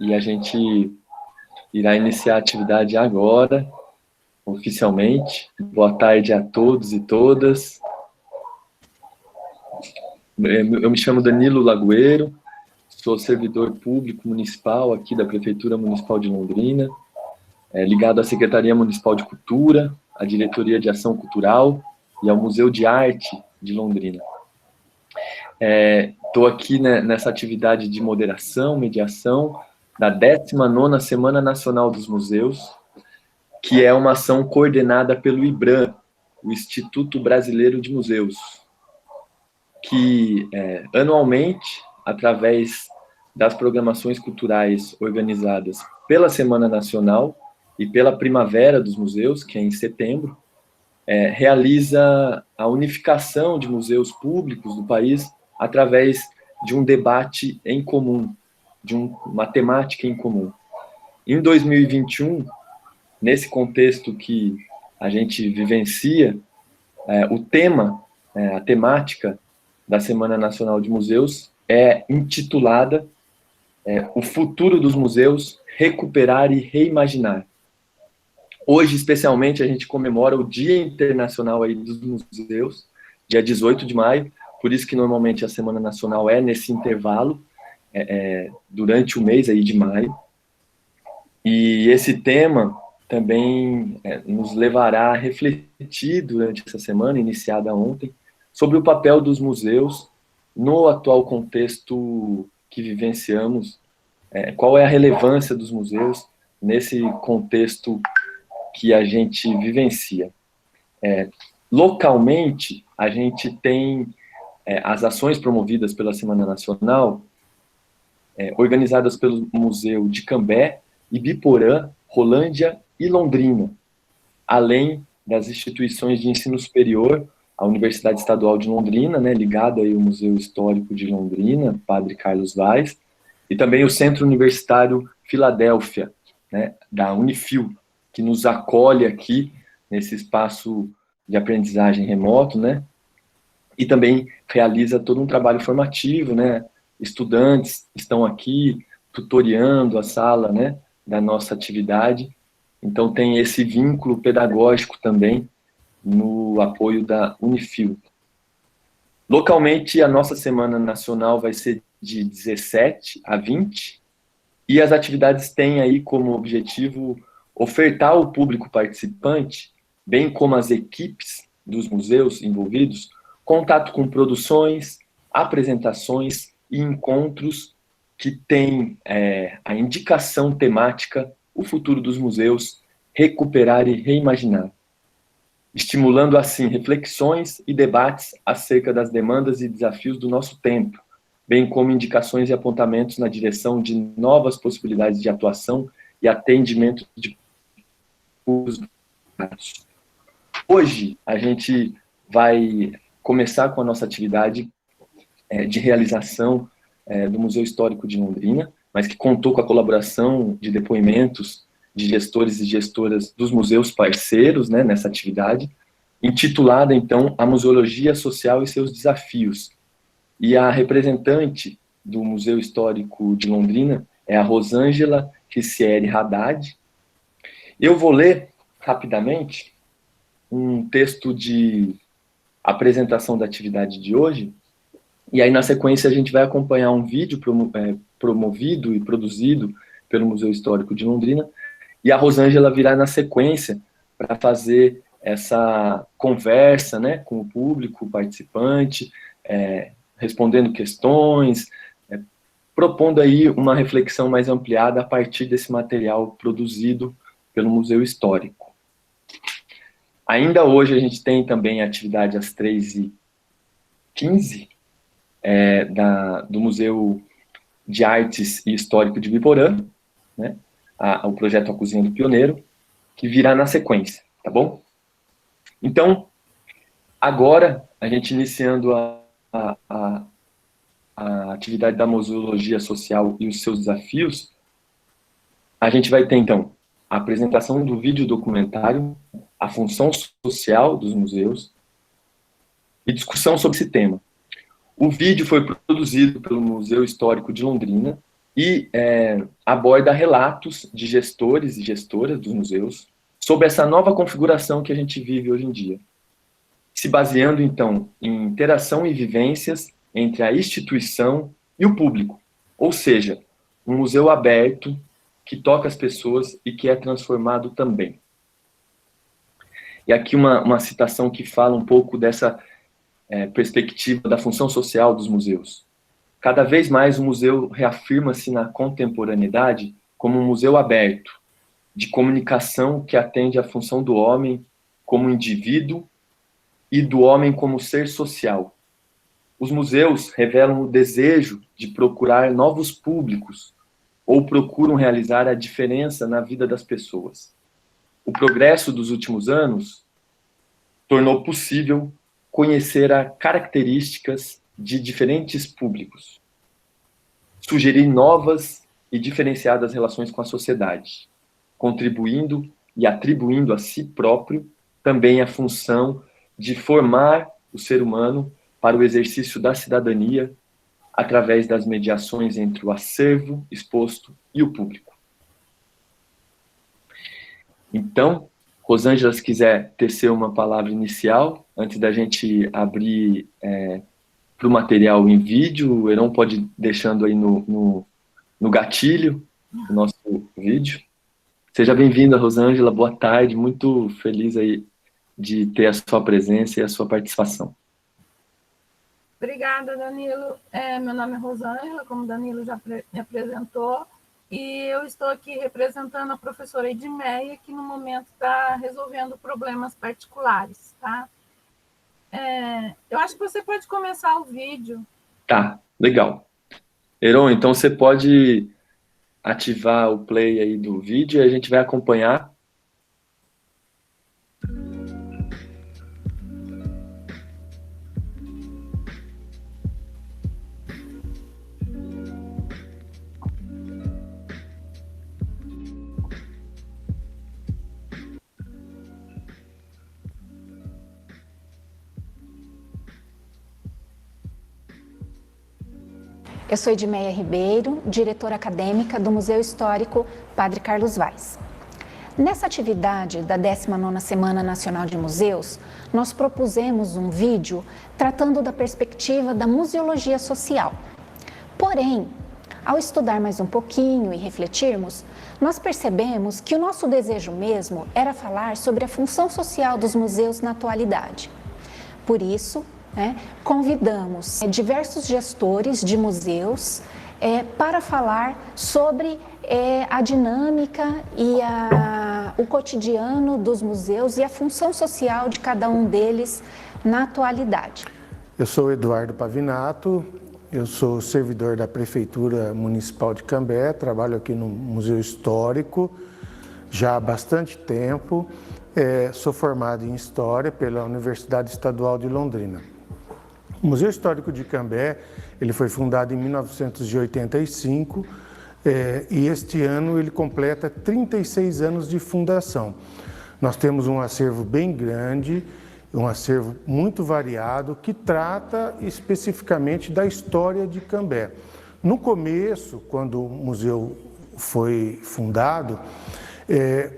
e a gente irá iniciar a atividade agora, oficialmente. Boa tarde a todos e todas. Eu me chamo Danilo Lagoeiro, sou servidor público municipal aqui da Prefeitura Municipal de Londrina, ligado à Secretaria Municipal de Cultura, à Diretoria de Ação Cultural e ao Museu de Arte de Londrina. Estou aqui, né, nessa atividade de moderação, mediação, da 19ª Semana Nacional dos Museus, que é uma ação coordenada pelo IBRAM, o Instituto Brasileiro de Museus, que anualmente, através das programações culturais organizadas pela Semana Nacional e pela Primavera dos Museus, que é em setembro, realiza a unificação de museus públicos do país através de um debate em comum, de uma temática em comum. Em 2021, nesse contexto que a gente vivencia, o tema, a temática da Semana Nacional de Museus é intitulada O Futuro dos Museus, Recuperar e Reimaginar. Hoje, especialmente, a gente comemora o Dia Internacional aí dos Museus, dia 18 de maio, por isso que normalmente a Semana Nacional é nesse intervalo, durante o mês aí de maio. E esse tema também nos levará a refletir durante essa semana, iniciada ontem, sobre o papel dos museus no atual contexto que vivenciamos, qual é a relevância dos museus nesse contexto que a gente vivencia. Localmente, a gente tem as ações promovidas pela Semana Nacional, organizadas pelo Museu de Cambé, Ibiporã, Rolândia e Londrina, além das instituições de ensino superior, a Universidade Estadual de Londrina, né, ligada aí ao Museu Histórico de Londrina, Padre Carlos Vaz, e também o Centro Universitário Filadélfia, né, da Unifil, que nos acolhe aqui nesse espaço de aprendizagem remoto, né, e também realiza todo um trabalho formativo, né, estudantes estão aqui tutoriando a sala, né, da nossa atividade, então tem esse vínculo pedagógico também no apoio da Unifil. Localmente, a nossa Semana Nacional vai ser de 17 a 20, e as atividades têm aí como objetivo ofertar ao público participante, bem como as equipes dos museus envolvidos, contato com produções, apresentações e encontros que têm a indicação temática O Futuro dos Museus, Recuperar e Reimaginar, estimulando assim reflexões e debates acerca das demandas e desafios do nosso tempo, bem como indicações e apontamentos na direção de novas possibilidades de atuação e atendimento de públicos. Hoje, a gente vai começar com a nossa atividade de realização do Museu Histórico de Londrina, mas que contou com a colaboração de depoimentos de gestores e gestoras dos museus parceiros, né, nessa atividade, intitulada, então, A Museologia Social e Seus Desafios. E a representante do Museu Histórico de Londrina é a Rosângela Ricieri Haddad. Eu vou ler, rapidamente, um texto de apresentação da atividade de hoje, e aí, na sequência, a gente vai acompanhar um vídeo promovido e produzido pelo Museu Histórico de Londrina, e a Rosângela virá na sequência para fazer essa conversa, né, com o público participante, respondendo questões, propondo aí uma reflexão mais ampliada a partir desse material produzido pelo Museu Histórico. Ainda hoje a gente tem também atividade às 3h15, do Museu de Artes e Histórico de Ibiporã, né, o projeto A Cozinha do Pioneiro, que virá na sequência, tá bom? Então, agora, a gente iniciando a atividade da museologia social e os seus desafios, a gente vai ter, então, a apresentação do vídeo documentário, a função social dos museus, e discussão sobre esse tema. O vídeo foi produzido pelo Museu Histórico de Londrina e aborda relatos de gestores e gestoras dos museus sobre essa nova configuração que a gente vive hoje em dia, se baseando, então, em interação e vivências entre a instituição e o público, ou seja, um museu aberto que toca as pessoas e que é transformado também. E aqui uma citação que fala um pouco dessa perspectiva da função social dos museus. Cada vez mais o museu reafirma-se na contemporaneidade como um museu aberto, de comunicação que atende à função do homem como indivíduo e do homem como ser social. Os museus revelam o desejo de procurar novos públicos ou procuram realizar a diferença na vida das pessoas. O progresso dos últimos anos tornou possível conhecer as características de diferentes públicos, sugerir novas e diferenciadas relações com a sociedade, contribuindo e atribuindo a si próprio também a função de formar o ser humano para o exercício da cidadania através das mediações entre o acervo exposto e o público. Então, Rosângela, se quiser tecer uma palavra inicial, antes da gente abrir para o material em vídeo, o Heron pode ir deixando aí no gatilho o nosso vídeo. Seja bem-vinda, Rosângela, boa tarde, muito feliz aí de ter a sua presença e a sua participação. Obrigada, Danilo. Meu nome é Rosângela, como o Danilo já me apresentou, e eu estou aqui representando a professora Edmeia, que no momento está resolvendo problemas particulares, tá? Eu acho que você pode começar o vídeo. Tá, legal. Heron, então você pode ativar o play aí do vídeo e a gente vai acompanhar. Eu sou Edmeia Ribeiro, diretora acadêmica do Museu Histórico Padre Carlos Vaz. Nessa atividade da 19ª Semana Nacional de Museus, nós propusemos um vídeo tratando da perspectiva da museologia social. Porém, ao estudar mais um pouquinho e refletirmos, nós percebemos que o nosso desejo mesmo era falar sobre a função social dos museus na atualidade. Por isso, convidamos diversos gestores de museus para falar sobre a dinâmica e o cotidiano dos museus e a função social de cada um deles na atualidade. Eu sou Eduardo Pavinato, eu sou servidor da Prefeitura Municipal de Cambé, trabalho aqui no Museu Histórico já há bastante tempo, sou formado em História pela Universidade Estadual de Londrina. O Museu Histórico de Cambé, ele foi fundado em 1985 e este ano ele completa 36 anos de fundação. Nós temos um acervo bem grande, um acervo muito variado, que trata especificamente da história de Cambé. No começo, quando o museu foi fundado,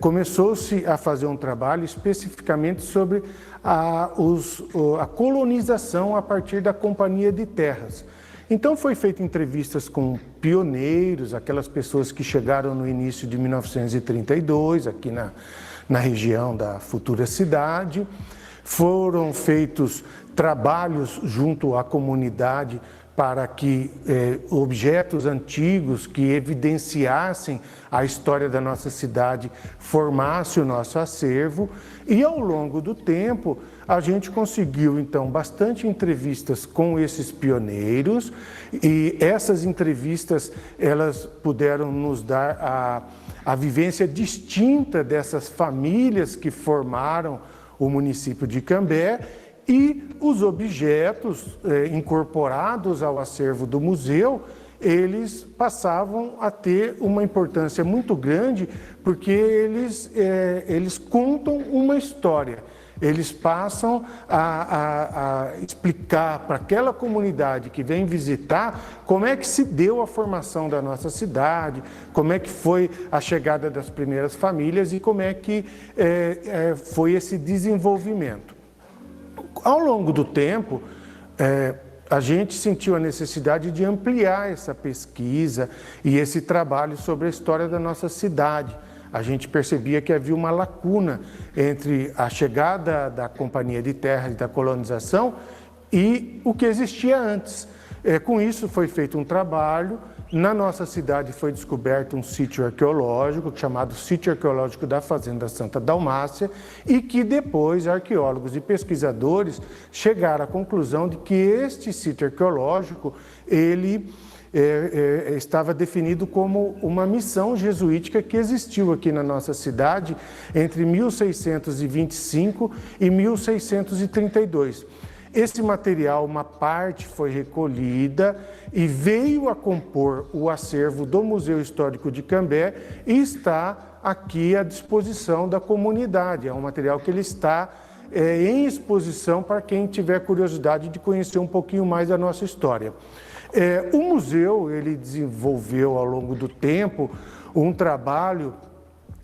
começou-se a fazer um trabalho especificamente sobre a colonização a partir da Companhia de Terras. Então foi feita entrevistas com pioneiros, aquelas pessoas que chegaram no início de 1932, aqui na região da futura cidade. Foram feitos trabalhos junto à comunidade para que objetos antigos que evidenciassem a história da nossa cidade formassem o nosso acervo. E ao longo do tempo, a gente conseguiu, então, bastante entrevistas com esses pioneiros, e essas entrevistas, elas puderam nos dar a vivência distinta dessas famílias que formaram o município de Cambé, e os objetos incorporados ao acervo do museu, eles passavam a ter uma importância muito grande, porque eles contam uma história. eles passam a explicar para aquela comunidade que vem visitar como é que se deu a formação da nossa cidade, como é que foi a chegada das primeiras famílias e como é que foi esse desenvolvimento. Ao longo do tempo, a gente sentiu a necessidade de ampliar essa pesquisa e esse trabalho sobre a história da nossa cidade. A gente percebia que havia uma lacuna entre a chegada da Companhia de Terras e da colonização e o que existia antes. Com isso foi feito um trabalho. Na nossa cidade foi descoberto um sítio arqueológico, chamado Sítio Arqueológico da Fazenda Santa Dalmácia, e que depois arqueólogos e pesquisadores chegaram à conclusão de que este sítio arqueológico, ele estava definido como uma missão jesuítica que existiu aqui na nossa cidade entre 1625 e 1632. Esse material, uma parte foi recolhida e veio a compor o acervo do Museu Histórico de Cambé e está aqui à disposição da comunidade. É um material que ele está em exposição para quem tiver curiosidade de conhecer um pouquinho mais da nossa história. O museu, ele desenvolveu ao longo do tempo um trabalho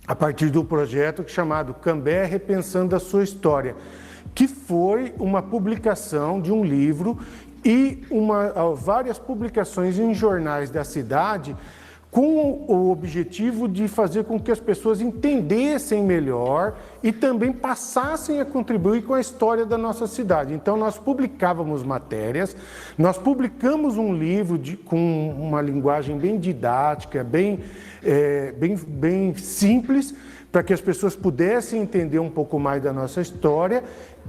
a partir do projeto chamado Cambé Repensando a Sua História, que foi uma publicação de um livro e várias publicações em jornais da cidade com o objetivo de fazer com que as pessoas entendessem melhor e também passassem a contribuir com a história da nossa cidade. Então, nós publicávamos matérias, nós publicamos um livro com uma linguagem bem didática, bem simples, para que as pessoas pudessem entender um pouco mais da nossa história,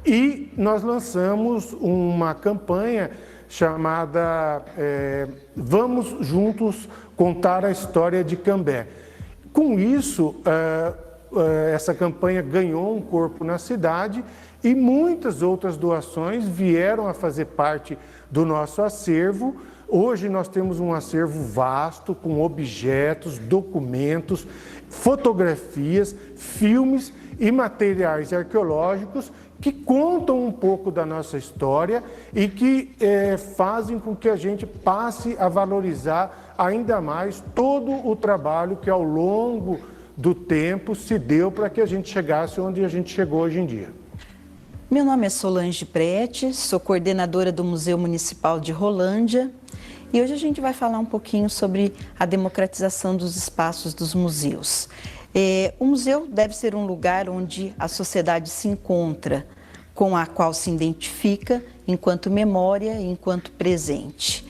e nós lançamos uma campanha chamada Vamos Juntos Contar a História de Cambé. Com isso, essa campanha ganhou um corpo na cidade e muitas outras doações vieram a fazer parte do nosso acervo. Hoje nós temos um acervo vasto com objetos, documentos, fotografias, filmes e materiais arqueológicos que contam um pouco da nossa história e que fazem com que a gente passe a valorizar ainda mais todo o trabalho que ao longo do tempo se deu para que a gente chegasse onde a gente chegou hoje em dia. Meu nome é Solange Prete, sou coordenadora do Museu Municipal de Rolândia e hoje a gente vai falar um pouquinho sobre a democratização dos espaços dos museus. O museu deve ser um lugar onde a sociedade se encontra, com a qual se identifica enquanto memória e enquanto presente.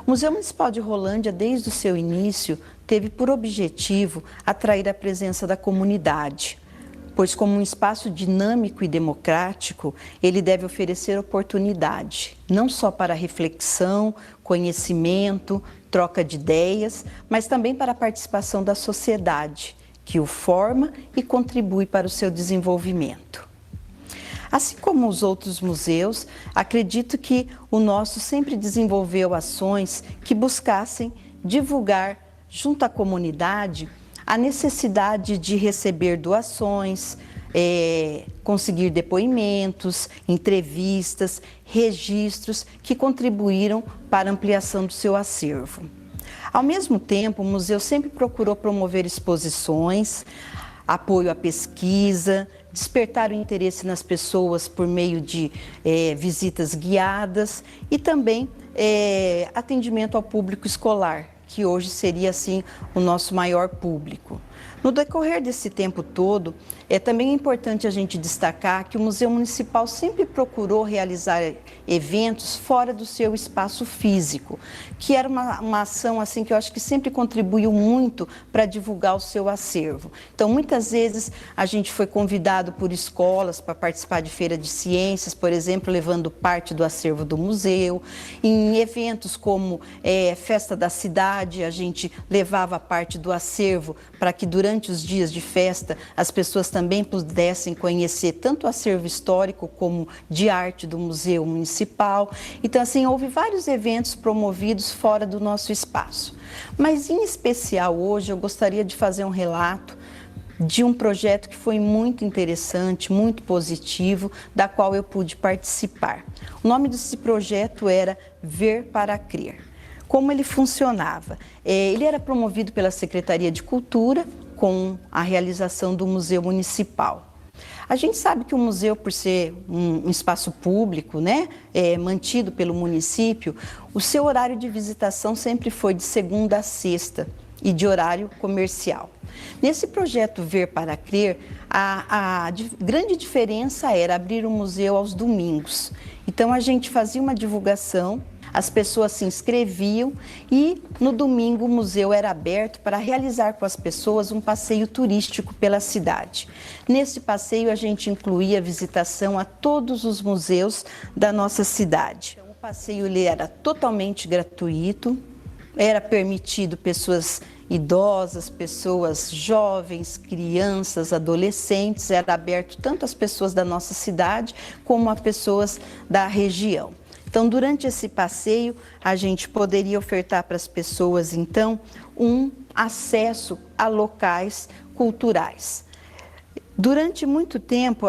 O Museu Municipal de Rolândia, desde o seu início, teve por objetivo atrair a presença da comunidade, pois como um espaço dinâmico e democrático, ele deve oferecer oportunidade, não só para reflexão, conhecimento, troca de ideias, mas também para a participação da sociedade, que o forma e contribui para o seu desenvolvimento. Assim como os outros museus, acredito que o nosso sempre desenvolveu ações que buscassem divulgar, junto à comunidade, a necessidade de receber doações, conseguir depoimentos, entrevistas, registros que contribuíram para a ampliação do seu acervo. Ao mesmo tempo, o museu sempre procurou promover exposições, apoio à pesquisa, despertar o interesse nas pessoas por meio de visitas guiadas e também atendimento ao público escolar, que hoje seria, assim, o nosso maior público. No decorrer desse tempo todo, também é importante a gente destacar que o Museu Municipal sempre procurou realizar eventos fora do seu espaço físico, que era uma ação assim que eu acho que sempre contribuiu muito para divulgar o seu acervo. Então, muitas vezes a gente foi convidado por escolas para participar de feira de ciências, por exemplo, levando parte do acervo do museu. Em eventos como Festa da Cidade, a gente levava parte do acervo para que durante os dias de festa as pessoas também pudessem conhecer tanto o acervo histórico como de arte do Museu Municipal. Então, assim, houve vários eventos promovidos fora do nosso espaço. Mas, em especial, hoje, eu gostaria de fazer um relato de um projeto que foi muito interessante, muito positivo, da qual eu pude participar. O nome desse projeto era Ver para Crer. Como ele funcionava? Ele era promovido pela Secretaria de Cultura com a realização do Museu Municipal. A gente sabe que o museu, por ser um espaço público, né, mantido pelo município, o seu horário de visitação sempre foi de segunda a sexta e de horário comercial. Nesse projeto Ver para Crer, a grande diferença era abrir o museu aos domingos. Então, a gente fazia uma divulgação, as pessoas se inscreviam e no domingo o museu era aberto para realizar com as pessoas um passeio turístico pela cidade. Nesse passeio a gente incluía a visitação a todos os museus da nossa cidade. O passeio ele era totalmente gratuito, era permitido pessoas idosas, pessoas jovens, crianças, adolescentes, era aberto tanto às pessoas da nossa cidade como a pessoas da região. Então, durante esse passeio, a gente poderia ofertar para as pessoas, então, um acesso a locais culturais. Durante muito tempo,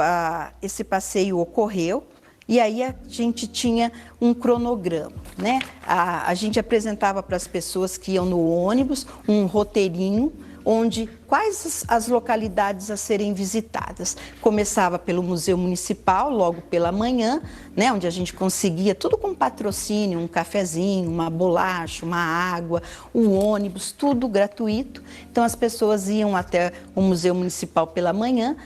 esse passeio ocorreu e aí a gente tinha um cronograma, né? A gente apresentava para as pessoas que iam no ônibus um roteirinho onde quais as localidades a serem visitadas. Começava pelo Museu Municipal, logo pela manhã, né, onde a gente conseguia tudo com patrocínio, um cafezinho, uma bolacha, uma água, o ônibus, tudo gratuito. Então as pessoas iam até o Museu Municipal pela manhã,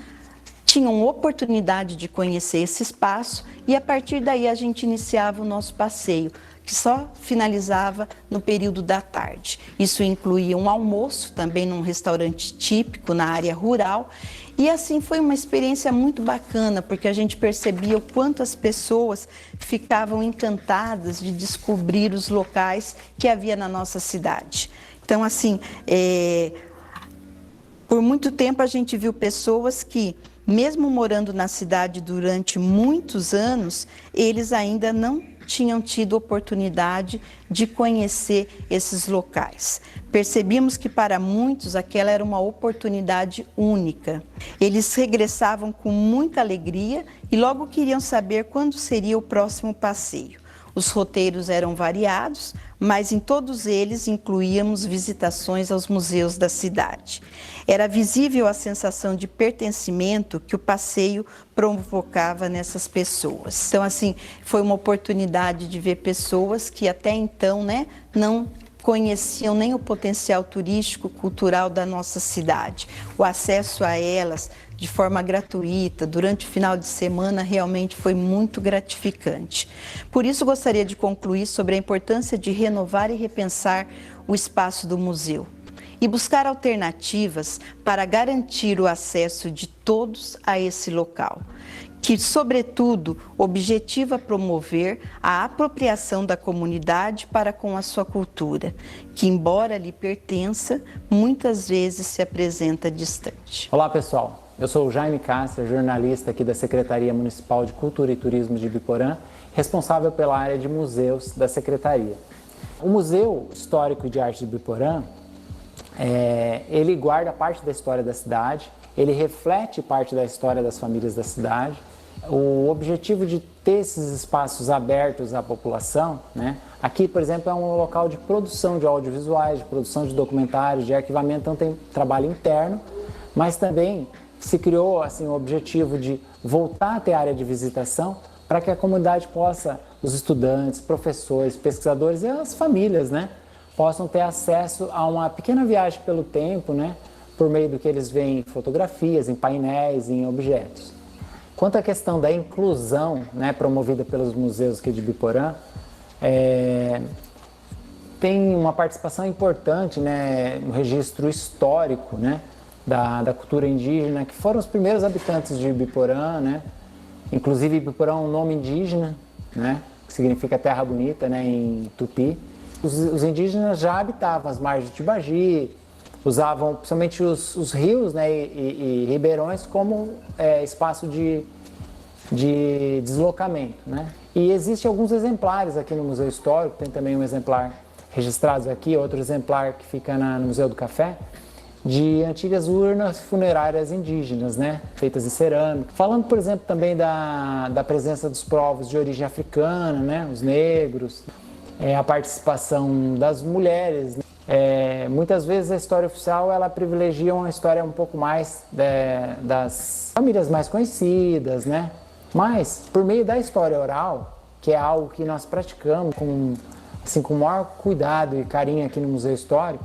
tinham oportunidade de conhecer esse espaço e a partir daí a gente iniciava o nosso passeio, que só finalizava no período da tarde. Isso incluía um almoço, também num restaurante típico na área rural. E assim foi uma experiência muito bacana, porque a gente percebia o quanto as pessoas ficavam encantadas de descobrir os locais que havia na nossa cidade. Então, assim, por muito tempo a gente viu pessoas que, mesmo morando na cidade durante muitos anos, eles ainda não tinham tido oportunidade de conhecer esses locais. Percebíamos que para muitos aquela era uma oportunidade única. Eles regressavam com muita alegria e logo queriam saber quando seria o próximo passeio. Os roteiros eram variados, mas em todos eles incluíamos visitações aos museus da cidade. Era visível a sensação de pertencimento que o passeio provocava nessas pessoas. Então, assim, foi uma oportunidade de ver pessoas que até então, né, não conheciam nem o potencial turístico, cultural da nossa cidade. O acesso a elas de forma gratuita, durante o final de semana, realmente foi muito gratificante. Por isso, gostaria de concluir sobre a importância de renovar e repensar o espaço do museu e buscar alternativas para garantir o acesso de todos a esse local, que, sobretudo, objetiva promover a apropriação da comunidade para com a sua cultura, que, embora lhe pertença, muitas vezes se apresenta distante. Olá, pessoal. Eu sou o Jaime Cássia, jornalista aqui da Secretaria Municipal de Cultura e Turismo de Ibiporã, responsável pela área de museus da Secretaria. O Museu Histórico de Arte de Ibiporã, ele guarda parte da história da cidade, ele reflete parte da história das famílias da cidade. O objetivo de ter esses espaços abertos à população, né? Aqui, por exemplo, é um local de produção de audiovisuais, de produção de documentários, de arquivamento, então tem trabalho interno, mas também se criou assim, o objetivo de voltar a ter área de visitação para que a comunidade possa, os estudantes, professores, pesquisadores e as famílias, né, possam ter acesso a uma pequena viagem pelo tempo, né, por meio do que eles veem em fotografias, em painéis, em objetos. Quanto à questão da inclusão, né, promovida pelos museus aqui de Ibiporã, tem uma participação importante, né, no registro histórico, né, da cultura indígena, que foram os primeiros habitantes de Ibiporã, né? Inclusive Ibiporã é um nome indígena, né? Que significa terra bonita, né? Em Tupi. Os indígenas já habitavam as margens do Tibagi, usavam principalmente os rios, né? E ribeirões como espaço de deslocamento, né? E existem alguns exemplares aqui no Museu Histórico, tem também um exemplar registrado aqui, outro exemplar que fica no Museu do Café, de antigas urnas funerárias indígenas, né, feitas em cerâmica. Falando, por exemplo, também da presença dos povos de origem africana, né, os negros, a participação das mulheres. Muitas vezes a história oficial ela privilegia uma história um pouco mais das famílias mais conhecidas, né, mas por meio da história oral, que é algo que nós praticamos com o maior cuidado e carinho aqui no Museu Histórico,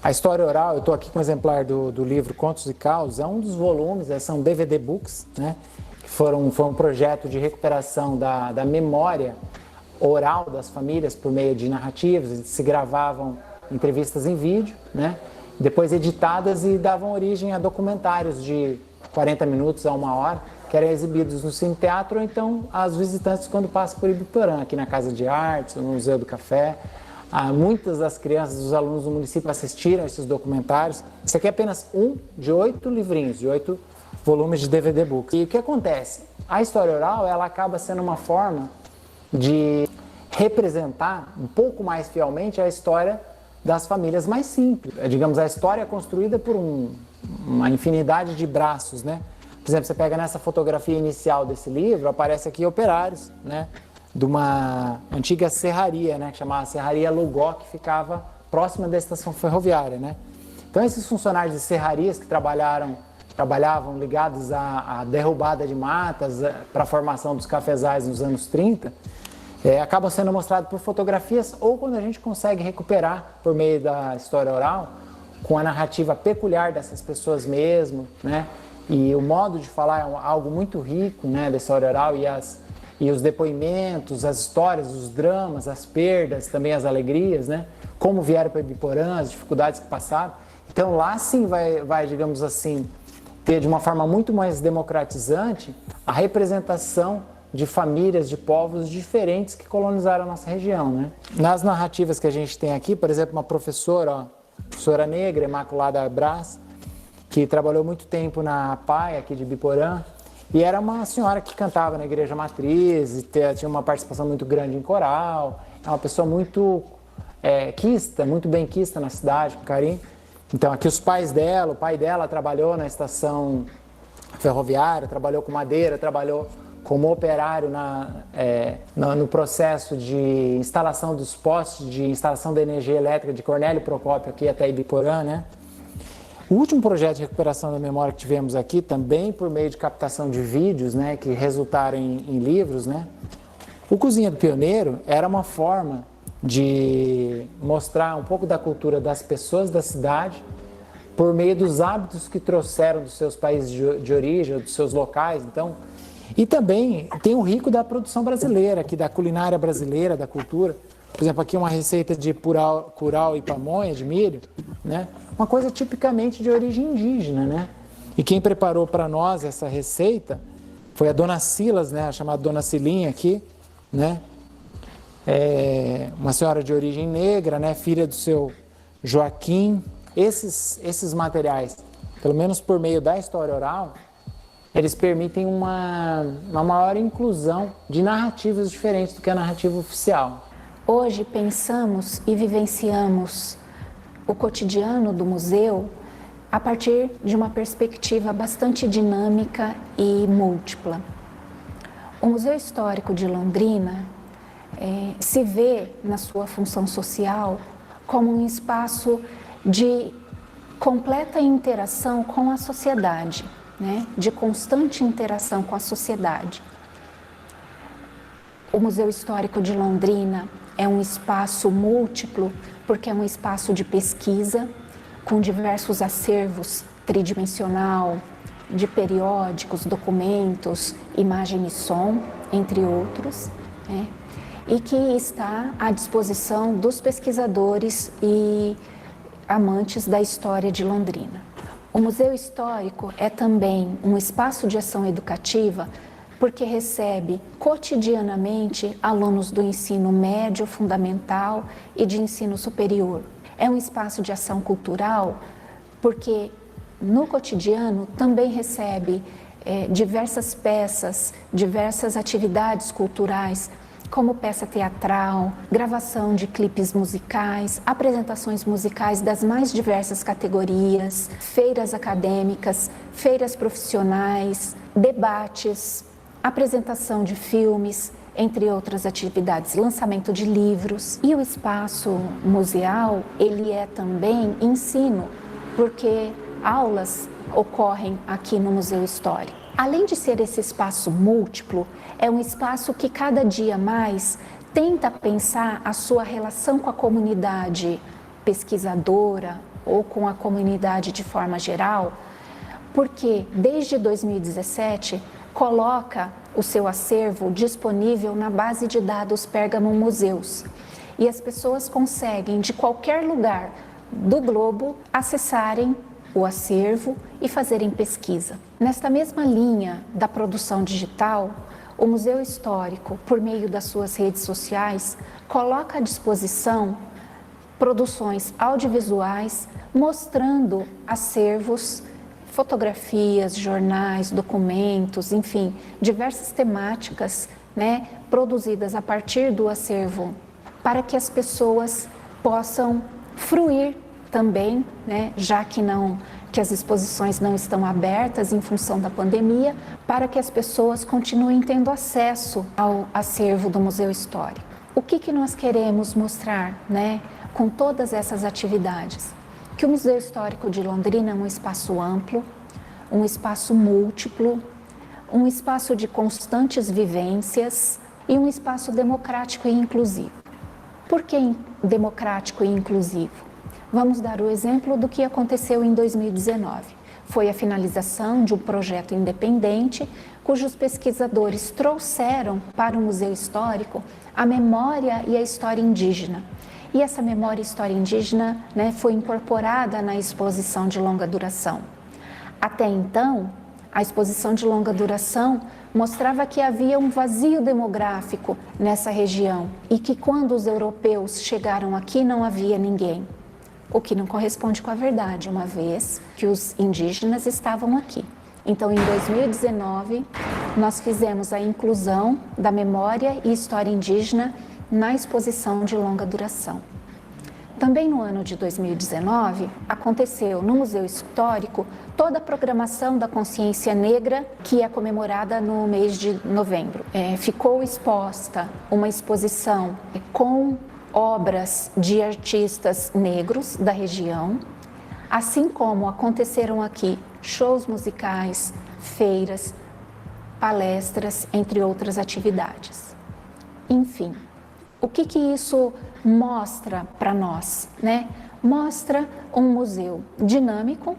a história oral, eu estou aqui com um exemplar do livro Contos e Causos, é um dos volumes, são DVD books, né, que foi um projeto de recuperação da memória oral das famílias por meio de narrativas, se gravavam entrevistas em vídeo, né, depois editadas e davam origem a documentários de 40 minutos a 1 hora, que eram exibidos no Cine Teatro ou então aos visitantes quando passam por Ibiporã, aqui na Casa de Artes, no Museu do Café. Muitas das crianças, dos alunos do município assistiram a esses documentários. Isso aqui é apenas um de 8 livrinhos, de 8 volumes de DVD books. E o que acontece? A história oral ela acaba sendo uma forma de representar um pouco mais fielmente a história das famílias mais simples. Digamos, a história é construída por uma infinidade de braços, né? Por exemplo, você pega nessa fotografia inicial desse livro, aparece aqui operários, né, de uma antiga serraria, né, que chamava Serraria Lugó, que ficava próxima da estação ferroviária, né? Então, esses funcionários de serrarias que trabalhavam ligados à derrubada de matas para a formação dos cafezais nos anos 30, acabam sendo mostrados por fotografias ou quando a gente consegue recuperar por meio da história oral, com a narrativa peculiar dessas pessoas mesmo, né? E o modo de falar é algo muito rico, né, da história oral e os depoimentos, as histórias, os dramas, as perdas, também as alegrias, né? Como vieram para Ibiporã, as dificuldades que passaram. Então lá sim vai, digamos assim, ter de uma forma muito mais democratizante a representação de famílias, de povos diferentes que colonizaram a nossa região, né? Nas narrativas que a gente tem aqui, por exemplo, uma professora negra, Imaculada Brás, que trabalhou muito tempo na PAI aqui de Ibiporã, e era uma senhora que cantava na igreja matriz, e tinha uma participação muito grande em coral, é uma pessoa muito quista, muito bem quista na cidade, com carinho. Então aqui os pais dela, o pai dela trabalhou na estação ferroviária, trabalhou com madeira, trabalhou como operário no processo de instalação dos postes, de instalação da energia elétrica de Cornélio Procópio aqui até Ibiporã, né? O último projeto de recuperação da memória que tivemos aqui, também por meio de captação de vídeos, né, que resultaram em livros, né? O Cozinha do Pioneiro era uma forma de mostrar um pouco da cultura das pessoas da cidade por meio dos hábitos que trouxeram dos seus países de origem, dos seus locais. Então, e também tem o rico da produção brasileira, aqui da culinária brasileira, da cultura. Por exemplo, aqui uma receita de curau e pamonha de milho, né? Uma coisa tipicamente de origem indígena, né? E quem preparou para nós essa receita foi a Dona Silas, né? A chamada Dona Silinha aqui, né? Uma senhora de origem negra, né? Filha do seu Joaquim. Esses materiais, pelo menos por meio da história oral, eles permitem uma maior inclusão de narrativas diferentes do que a narrativa oficial. Hoje pensamos e vivenciamos o cotidiano do museu a partir de uma perspectiva bastante dinâmica e múltipla. O Museu Histórico de Londrina se vê na sua função social como um espaço de completa interação com a sociedade, né? De constante interação com a sociedade. O Museu Histórico de Londrina é um espaço múltiplo, porque é um espaço de pesquisa, com diversos acervos tridimensional, de periódicos, documentos, imagem e som, entre outros, né? E que está à disposição dos pesquisadores e amantes da história de Londrina. O Museu Histórico é também um espaço de ação educativa porque recebe cotidianamente alunos do ensino médio, fundamental e de ensino superior. É um espaço de ação cultural porque no cotidiano também recebe diversas peças, diversas atividades culturais como peça teatral, gravação de clipes musicais, apresentações musicais das mais diversas categorias, feiras acadêmicas, feiras profissionais, debates, apresentação de filmes, entre outras atividades, lançamento de livros. E o espaço museal, ele é também ensino, porque aulas ocorrem aqui no Museu Histórico. Além de ser esse espaço múltiplo, é um espaço que cada dia mais tenta pensar a sua relação com a comunidade pesquisadora ou com a comunidade de forma geral, porque desde 2017 coloca o seu acervo disponível na base de dados Pérgamo Museus. E as pessoas conseguem, de qualquer lugar do globo, acessarem o acervo e fazerem pesquisa. Nesta mesma linha da produção digital, o Museu Histórico, por meio das suas redes sociais, coloca à disposição produções audiovisuais mostrando acervos, fotografias, jornais, documentos, enfim, diversas temáticas, né, produzidas a partir do acervo, para que as pessoas possam fruir também, né, já que as exposições não estão abertas em função da pandemia, para que as pessoas continuem tendo acesso ao acervo do Museu Histórico. O que nós queremos mostrar, né, com todas essas atividades? Que o Museu Histórico de Londrina é um espaço amplo, um espaço múltiplo, um espaço de constantes vivências e um espaço democrático e inclusivo. Por que democrático e inclusivo? Vamos dar o exemplo do que aconteceu em 2019. Foi a finalização de um projeto independente, cujos pesquisadores trouxeram para o Museu Histórico a memória e a história indígena. E essa memória e história indígena, né, foi incorporada na exposição de longa duração. Até então, a exposição de longa duração mostrava que havia um vazio demográfico nessa região e que quando os europeus chegaram aqui não havia ninguém. O que não corresponde com a verdade, uma vez que os indígenas estavam aqui. Então, em 2019, nós fizemos a inclusão da memória e história indígena na exposição de longa duração. Também no ano de 2019, aconteceu no Museu Histórico toda a programação da consciência negra, que é comemorada no mês de novembro. Ficou exposta uma exposição com obras de artistas negros da região, assim como aconteceram aqui shows musicais, feiras, palestras, entre outras atividades. Enfim, o que isso mostra para nós, né? Mostra um museu dinâmico,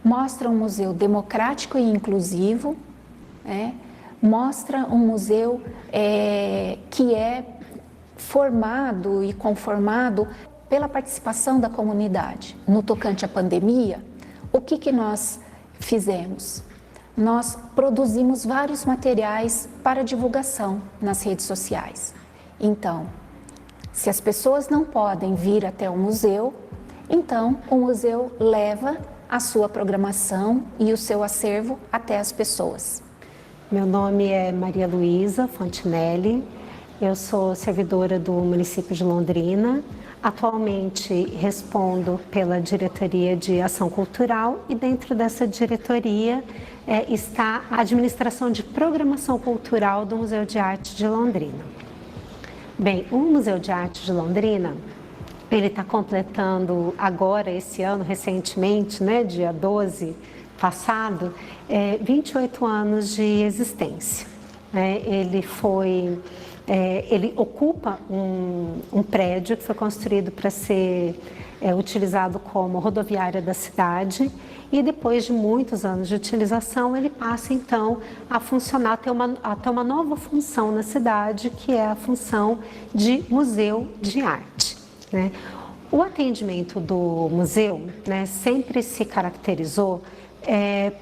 mostra um museu democrático e inclusivo, né? Mostra um museu que é formado e conformado pela participação da comunidade. No tocante à pandemia, o que nós fizemos? Nós produzimos vários materiais para divulgação nas redes sociais. Então, se as pessoas não podem vir até o museu, então o museu leva a sua programação e o seu acervo até as pessoas. Meu nome é Maria Luísa Fontinelli. Eu sou servidora do município de Londrina. Atualmente respondo pela Diretoria de Ação Cultural e dentro dessa diretoria está a Administração de Programação Cultural do Museu de Arte de Londrina. Bem, o Museu de Arte de Londrina, ele está completando agora, esse ano, recentemente, né, dia 12 passado, 28 anos de existência. Ele ocupa um prédio que foi construído para ser utilizado como rodoviária da cidade e depois de muitos anos de utilização ele passa então a funcionar, a ter uma nova função na cidade, que é a função de museu de arte, né? O atendimento do museu, né, sempre se caracterizou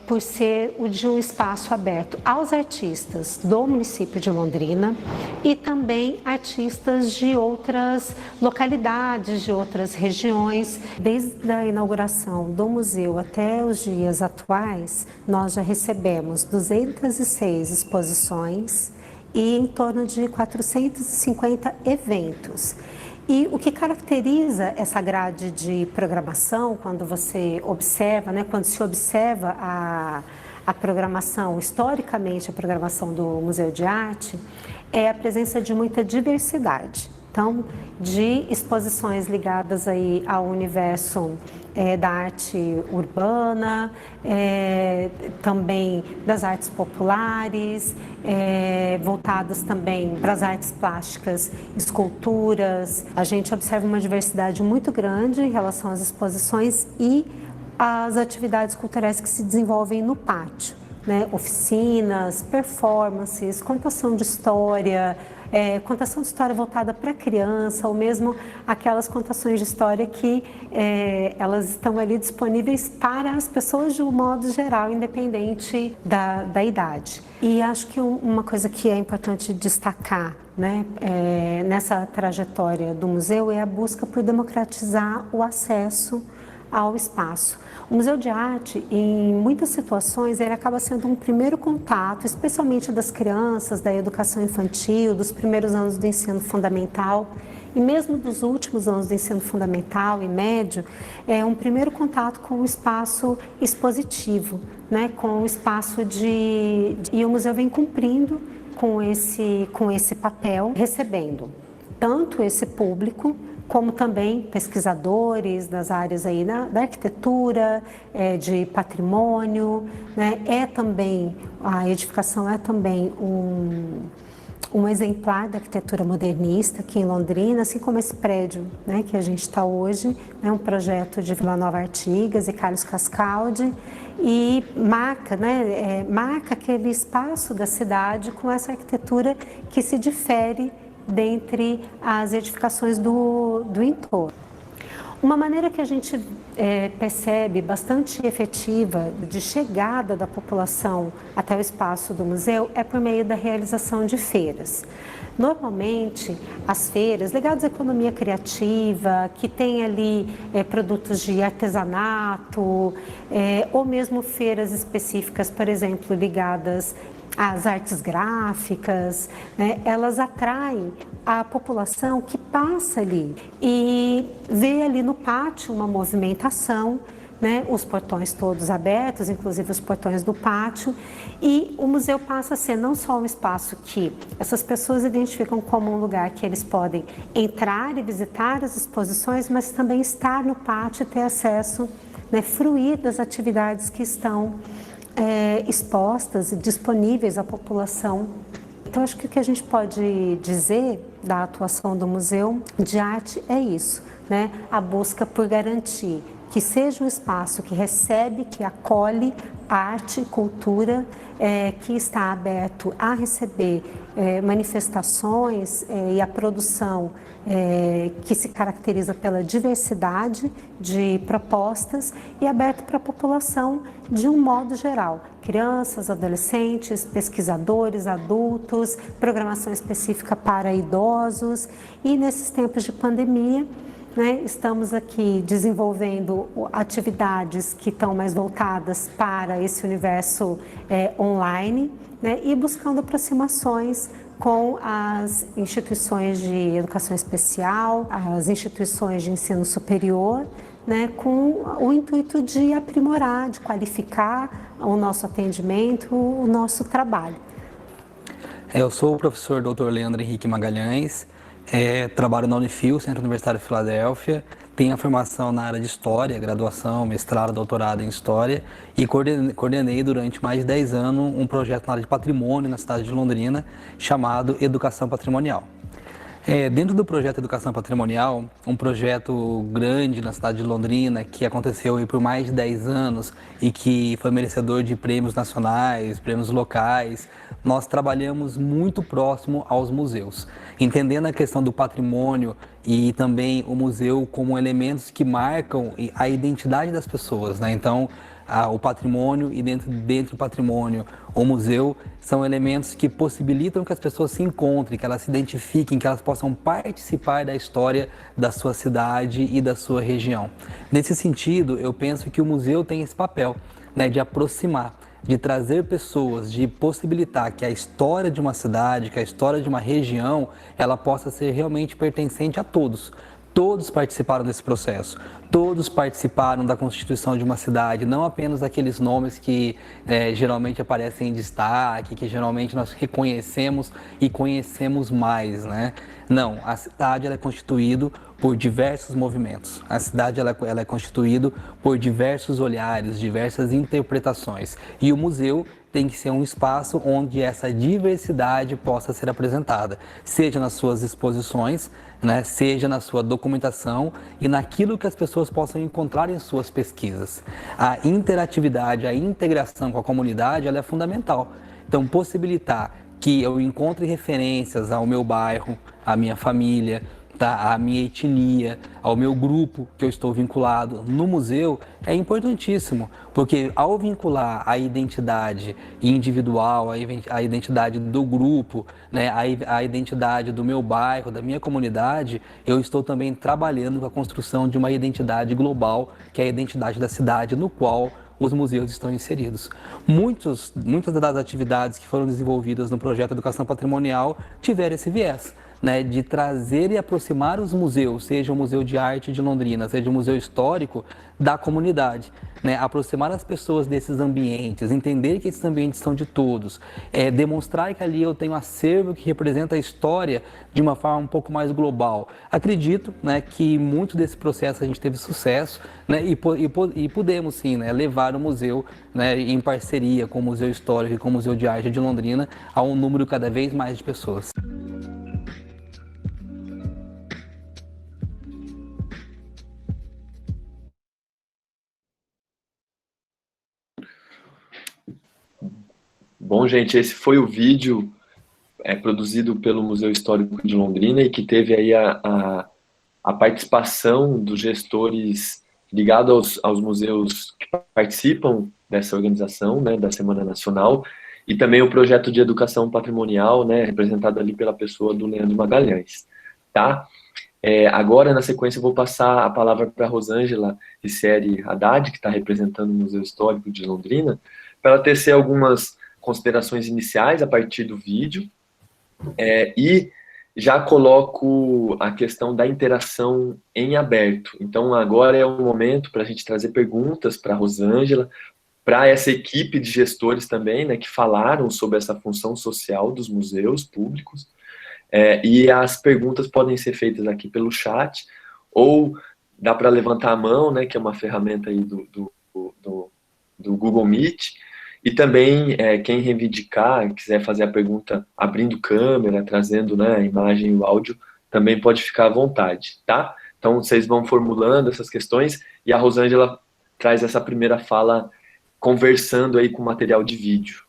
por ser o de um espaço aberto aos artistas do município de Londrina e também artistas de outras localidades, de outras regiões. Desde a inauguração do museu até os dias atuais, nós já recebemos 206 exposições e em torno de 450 eventos. E o que caracteriza essa grade de programação, quando você observa, né, quando se observa a programação, historicamente a programação do Museu de Arte, é a presença de muita diversidade. Então, de exposições ligadas aí ao universo da arte urbana, também das artes populares, voltadas também para as artes plásticas, esculturas. A gente observa uma diversidade muito grande em relação às exposições e às atividades culturais que se desenvolvem no pátio, né? Oficinas, performances, contação de história voltada para criança, ou mesmo aquelas contações de história que elas estão ali disponíveis para as pessoas de um modo geral, independente da idade. E acho que uma coisa que é importante destacar, né, nessa trajetória do museu é a busca por democratizar o acesso ao espaço. O Museu de Arte, em muitas situações, ele acaba sendo um primeiro contato, especialmente das crianças, da educação infantil, dos primeiros anos do ensino fundamental e mesmo dos últimos anos do ensino fundamental e médio, é um primeiro contato com o espaço expositivo, né, com o espaço e o museu vem cumprindo com esse papel, recebendo tanto esse público como também pesquisadores das áreas aí da arquitetura, de patrimônio, né? A edificação é também um exemplar da arquitetura modernista aqui em Londrina, assim como esse prédio, né, que a gente está hoje, é um projeto de Vila Nova Artigas e Carlos Cascaldi, e marca aquele espaço da cidade com essa arquitetura que se difere dentre as edificações do entorno. Uma maneira que a gente percebe bastante efetiva de chegada da população até o espaço do museu é por meio da realização de feiras. Normalmente, as feiras ligadas à economia criativa, que tem ali produtos de artesanato, ou mesmo feiras específicas, por exemplo, ligadas às artes gráficas, né, elas atraem a população que passa ali e vê ali no pátio uma movimentação, né, os portões todos abertos, inclusive os portões do pátio, e o museu passa a ser não só um espaço que essas pessoas identificam como um lugar que eles podem entrar e visitar as exposições, mas também estar no pátio e ter acesso, né, fruir das atividades que estão expostas e disponíveis à população. Então, acho que o que a gente pode dizer da atuação do Museu de Arte é isso, né? A busca por garantir que seja um espaço que recebe, que acolhe arte e cultura, que está aberto a receber manifestações e a produção que se caracteriza pela diversidade de propostas e aberto para a população de um modo geral. Crianças, adolescentes, pesquisadores, adultos, programação específica para idosos e nesses tempos de pandemia, né, estamos aqui desenvolvendo atividades que estão mais voltadas para esse universo online, né, e buscando aproximações com as instituições de educação especial, as instituições de ensino superior, né, com o intuito de aprimorar, de qualificar o nosso atendimento, o nosso trabalho. Eu sou o professor Dr. Leandro Henrique Magalhães, trabalho na Unifil, Centro Universitário de Filadélfia, tenho a formação na área de História, graduação, mestrado, doutorado em História e coordenei durante mais de 10 anos um projeto na área de patrimônio na cidade de Londrina chamado Educação Patrimonial. Dentro do projeto Educação Patrimonial, um projeto grande na cidade de Londrina, que aconteceu aí por mais de 10 anos e que foi merecedor de prêmios nacionais, prêmios locais, nós trabalhamos muito próximo aos museus, entendendo a questão do patrimônio e também o museu como elementos que marcam a identidade das pessoas, né? Então, o patrimônio e dentro do patrimônio, o museu, são elementos que possibilitam que as pessoas se encontrem, que elas se identifiquem, que elas possam participar da história da sua cidade e da sua região. Nesse sentido, eu penso que o museu tem esse papel, né, de aproximar. de trazer pessoas, de possibilitar que a história de uma cidade, que a história de uma região, ela possa ser realmente pertencente a todos. Todos participaram desse processo, todos participaram da constituição de uma cidade, não apenas aqueles nomes que geralmente aparecem em destaque, que geralmente nós reconhecemos e conhecemos mais, né? Não, a cidade ela é constituída por diversos movimentos, a cidade ela é constituída por diversos olhares, diversas interpretações, e o museu tem que ser um espaço onde essa diversidade possa ser apresentada, seja nas suas exposições, né, seja na sua documentação e naquilo que as pessoas possam encontrar em suas pesquisas. A interatividade, a integração com a comunidade, ela é fundamental. Então, possibilitar que eu encontre referências ao meu bairro, à minha família, tá, à minha etnia, ao meu grupo que eu estou vinculado no museu é importantíssimo, porque ao vincular a identidade individual, a identidade do grupo, né, a identidade do meu bairro, da minha comunidade, eu estou também trabalhando com a construção de uma identidade global, que é a identidade da cidade no qual os museus estão inseridos. Muitas das atividades que foram desenvolvidas no projeto Educação Patrimonial tiveram esse viés, né, de trazer e aproximar os museus, seja o Museu de Arte de Londrina, seja o Museu Histórico, da comunidade, né, aproximar as pessoas desses ambientes, entender que esses ambientes são de todos, demonstrar que ali eu tenho um acervo que representa a história de uma forma um pouco mais global. Acredito, né, que muito desse processo a gente teve sucesso, né, e pudemos sim, né, levar o museu, né, em parceria com o Museu Histórico e com o Museu de Arte de Londrina a um número cada vez mais de pessoas. Bom, gente, esse foi o vídeo produzido pelo Museu Histórico de Londrina e que teve aí a participação dos gestores ligados aos museus que participam dessa organização, né, da Semana Nacional, e também o projeto de educação patrimonial, né, representado ali pela pessoa do Leandro Magalhães, tá? Agora, na sequência, eu vou passar a palavra para a Rosângela Riccieri Haddad, que está representando o Museu Histórico de Londrina, para ela tecer algumas considerações iniciais a partir do vídeo, e já coloco a questão da interação em aberto. Então, agora é o momento para a gente trazer perguntas para a Rosângela, para essa equipe de gestores também, né, que falaram sobre essa função social dos museus públicos, e as perguntas podem ser feitas aqui pelo chat, ou dá para levantar a mão, né, que é uma ferramenta aí do Google Meet, e também quem reivindicar, quiser fazer a pergunta abrindo câmera, trazendo, né, a imagem e o áudio, também pode ficar à vontade, tá? Então, vocês vão formulando essas questões, e a Rosângela traz essa primeira fala conversando aí com material de vídeo.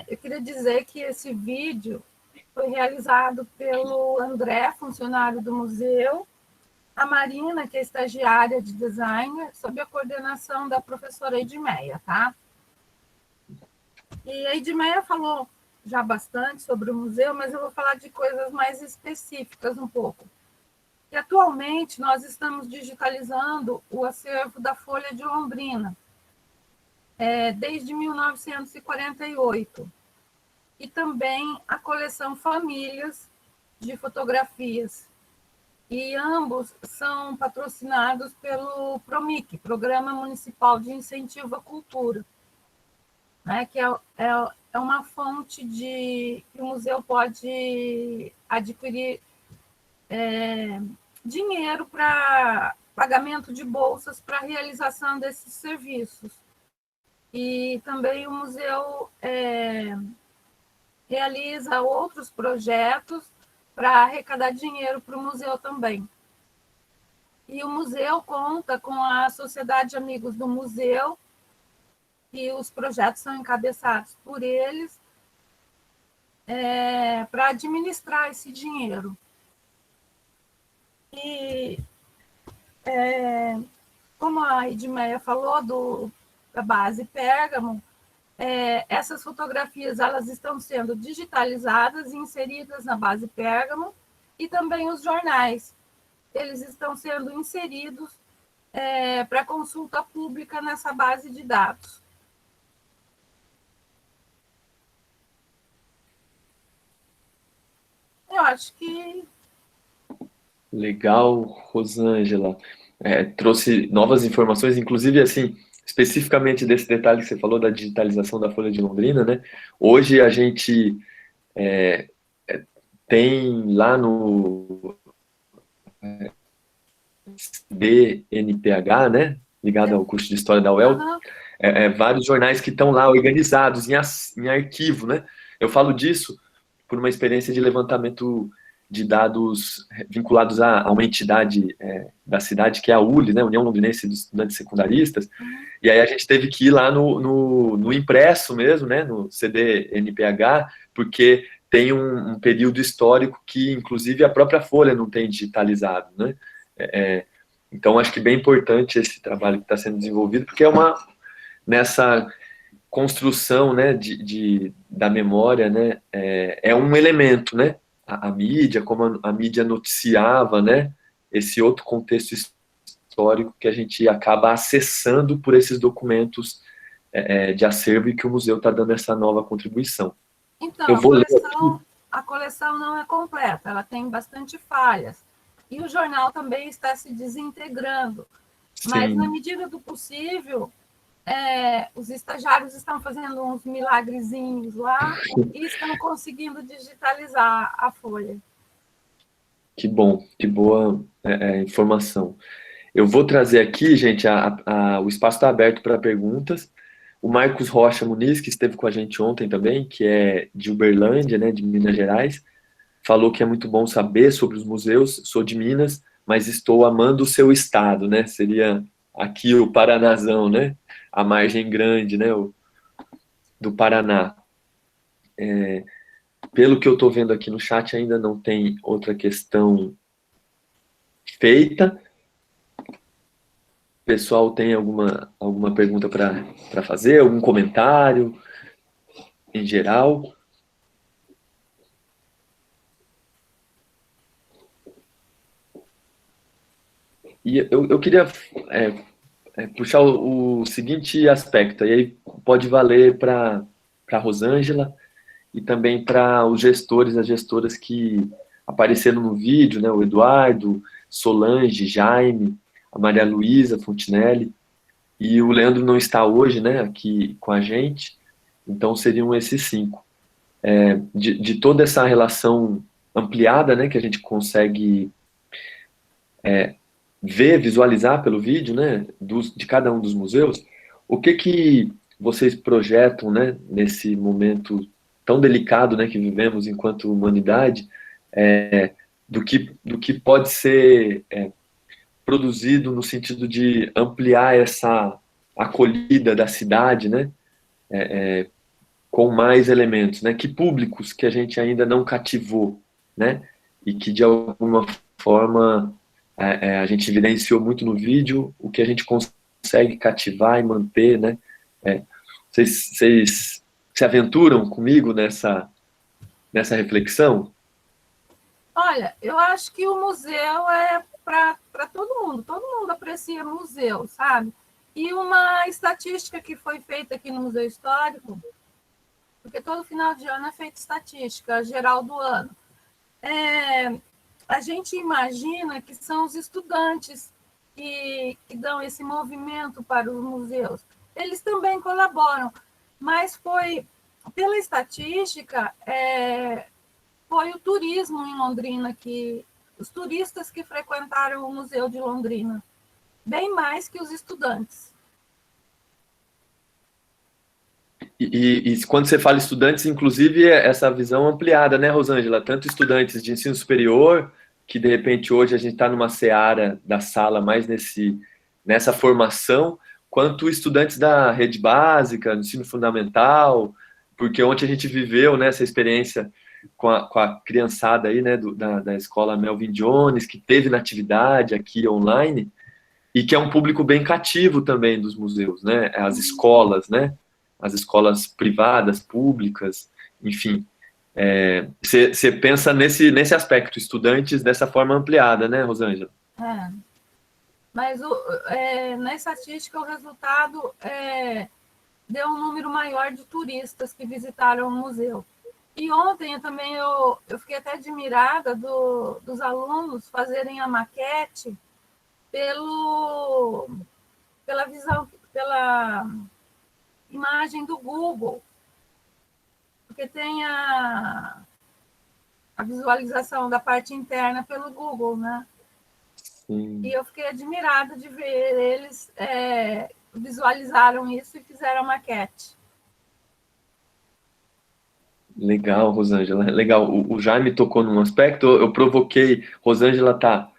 Eu queria dizer que esse vídeo foi realizado pelo André, funcionário do museu, a Marina, que é estagiária de design, sob a coordenação da professora Edmeia, tá? E a Edmeia falou já bastante sobre o museu, mas eu vou falar de coisas mais específicas um pouco. E atualmente nós estamos digitalizando o acervo da Folha de Londrina, desde 1948. E também a coleção Famílias de fotografias. E ambos são patrocinados pelo PROMIC, Programa Municipal de Incentivo à Cultura, né, que é uma fonte que o museu pode adquirir dinheiro para pagamento de bolsas para a realização desses serviços. E também o museu realiza outros projetos para arrecadar dinheiro para o museu também. E o museu conta com a Sociedade Amigos do Museu, e os projetos são encabeçados por eles para administrar esse dinheiro. E, como a Edmeia falou da base Pérgamo, essas fotografias elas estão sendo digitalizadas e inseridas na base Pérgamo, e também os jornais. Eles estão sendo inseridos para consulta pública nessa base de dados. Eu acho que... Legal, Rosângela. Trouxe novas informações, inclusive, assim, especificamente desse detalhe que você falou da digitalização da Folha de Londrina, né? Hoje a gente tem lá no BNPH, né? Ligado ao curso de História da UEL, vários jornais que estão lá organizados em arquivo, né? Eu falo disso por uma experiência de levantamento de dados vinculados a uma entidade da cidade, que é a ULS, né, União Londrinense dos Estudantes Secundaristas, e aí a gente teve que ir lá no impresso mesmo, né, no CDNPH, porque tem um período histórico que, inclusive, a própria Folha não tem digitalizado, né, então acho que bem importante esse trabalho que está sendo desenvolvido, porque nessa construção, né, da memória, né, é um elemento, né, a mídia, como a mídia noticiava, né, esse outro contexto histórico que a gente acaba acessando por esses documentos de acervo e que o museu está dando essa nova contribuição. Então, Eu vou ler a coleção não é completa, ela tem bastante falhas. E o jornal também está se desintegrando. Mas, Sim. na medida do possível, os estagiários estão fazendo uns milagrezinhos lá e estão conseguindo digitalizar a folha. Que bom, que boa informação. Eu vou trazer aqui, gente, o espaço está aberto para perguntas. O Marcos Rocha Muniz, que esteve com a gente ontem também, que é de Uberlândia, né, de Minas Gerais, falou que é muito bom saber sobre os museus. Sou de Minas, mas estou amando o seu estado, né? Seria aqui o Paranazão, né? A margem grande, né, do Paraná. Pelo que eu estou vendo aqui no chat, ainda não tem outra questão feita. O pessoal tem alguma pergunta para fazer? Algum comentário em geral? E eu queria puxar o seguinte aspecto, e aí pode valer para a Rosângela e também para os gestores, as gestoras que apareceram no vídeo, né, o Eduardo, Solange, Jaime, a Maria Luísa Fontinelli, e o Leandro não está hoje, né, aqui com a gente, então seriam esses 5. De toda essa relação ampliada, né, que a gente consegue ver, visualizar pelo vídeo, né, de cada um dos museus, o que vocês projetam, né, nesse momento tão delicado, né, que vivemos enquanto humanidade, do que pode ser produzido no sentido de ampliar essa acolhida da cidade, né, com mais elementos, né, que públicos que a gente ainda não cativou, né, e que de alguma forma a gente evidenciou muito no vídeo, o que a gente consegue cativar e manter, né, vocês se aventuram comigo nessa reflexão? Olha, eu acho que o museu é para todo mundo aprecia museu, sabe? E uma estatística que foi feita aqui no Museu Histórico, porque todo final de ano é feita estatística geral do ano, a gente imagina que são os estudantes que dão esse movimento para os museus. Eles também colaboram, mas foi, pela estatística, foi o turismo em Londrina, os turistas que frequentaram o Museu de Londrina, bem mais que os estudantes. E quando você fala estudantes, inclusive, essa visão ampliada, né, Rosângela? Tanto estudantes de ensino superior, que de repente hoje a gente está numa seara da sala mais nessa formação, quanto estudantes da rede básica, do ensino fundamental, porque ontem a gente viveu, né, essa experiência com a criançada aí, né, da escola Melvin Jones, que teve na atividade aqui online, e que é um público bem cativo também dos museus, né, as escolas, né, as escolas privadas, públicas, enfim. Você pensa nesse aspecto, estudantes dessa forma ampliada, né, Rosângela? Mas na estatística o resultado deu um número maior de turistas que visitaram o museu. E ontem eu fiquei até admirada dos alunos fazerem a maquete pela imagem do Google, porque tem a visualização da parte interna pelo Google, né? Sim. E eu fiquei admirada de ver eles visualizaram isso e fizeram a maquete. Legal, Rosângela. Legal. O Jaime tocou num aspecto, eu provoquei. Rosângela tá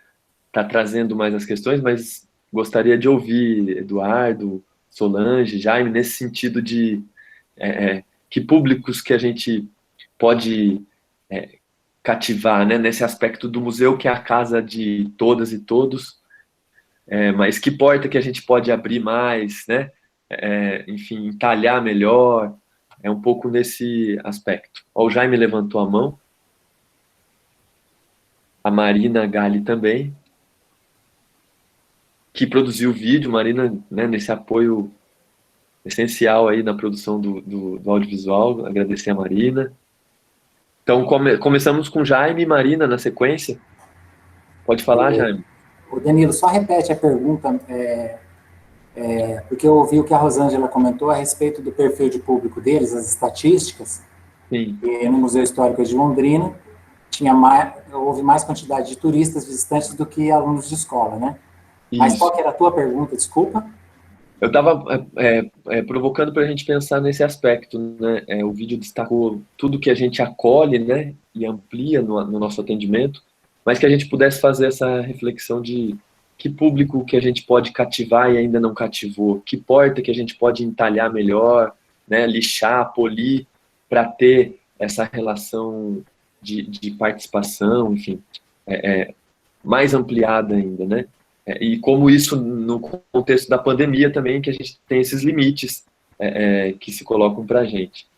trazendo mais as questões, mas gostaria de ouvir Eduardo, Solange, Jaime, nesse sentido de que públicos que a gente pode cativar, né, nesse aspecto do museu, que é a casa de todas e todos, mas que porta que a gente pode abrir mais, né, enfim, entalhar melhor, um pouco nesse aspecto. Ó, o Jaime levantou a mão, a Marina Gali também, que produziu o vídeo, Marina, né, nesse apoio essencial aí na produção do audiovisual, agradecer a Marina. Então, começamos com Jaime e Marina na sequência. Pode falar, Jaime. O Danilo, só repete a pergunta, porque eu ouvi o que a Rosângela comentou a respeito do perfil de público deles, as estatísticas. Sim. E no Museu Histórico de Londrina, houve mais quantidade de turistas visitantes do que alunos de escola, né? Isso. Mas qual que era a tua pergunta, desculpa? Eu estava provocando para a gente pensar nesse aspecto, né? O vídeo destacou tudo que a gente acolhe, né, e amplia no nosso atendimento, mas que a gente pudesse fazer essa reflexão de que público que a gente pode cativar e ainda não cativou, que porta que a gente pode entalhar melhor, né, lixar, polir, para ter essa relação de participação, enfim, mais ampliada ainda, né? E como isso, no contexto da pandemia também, que a gente tem esses limites que se colocam para a gente.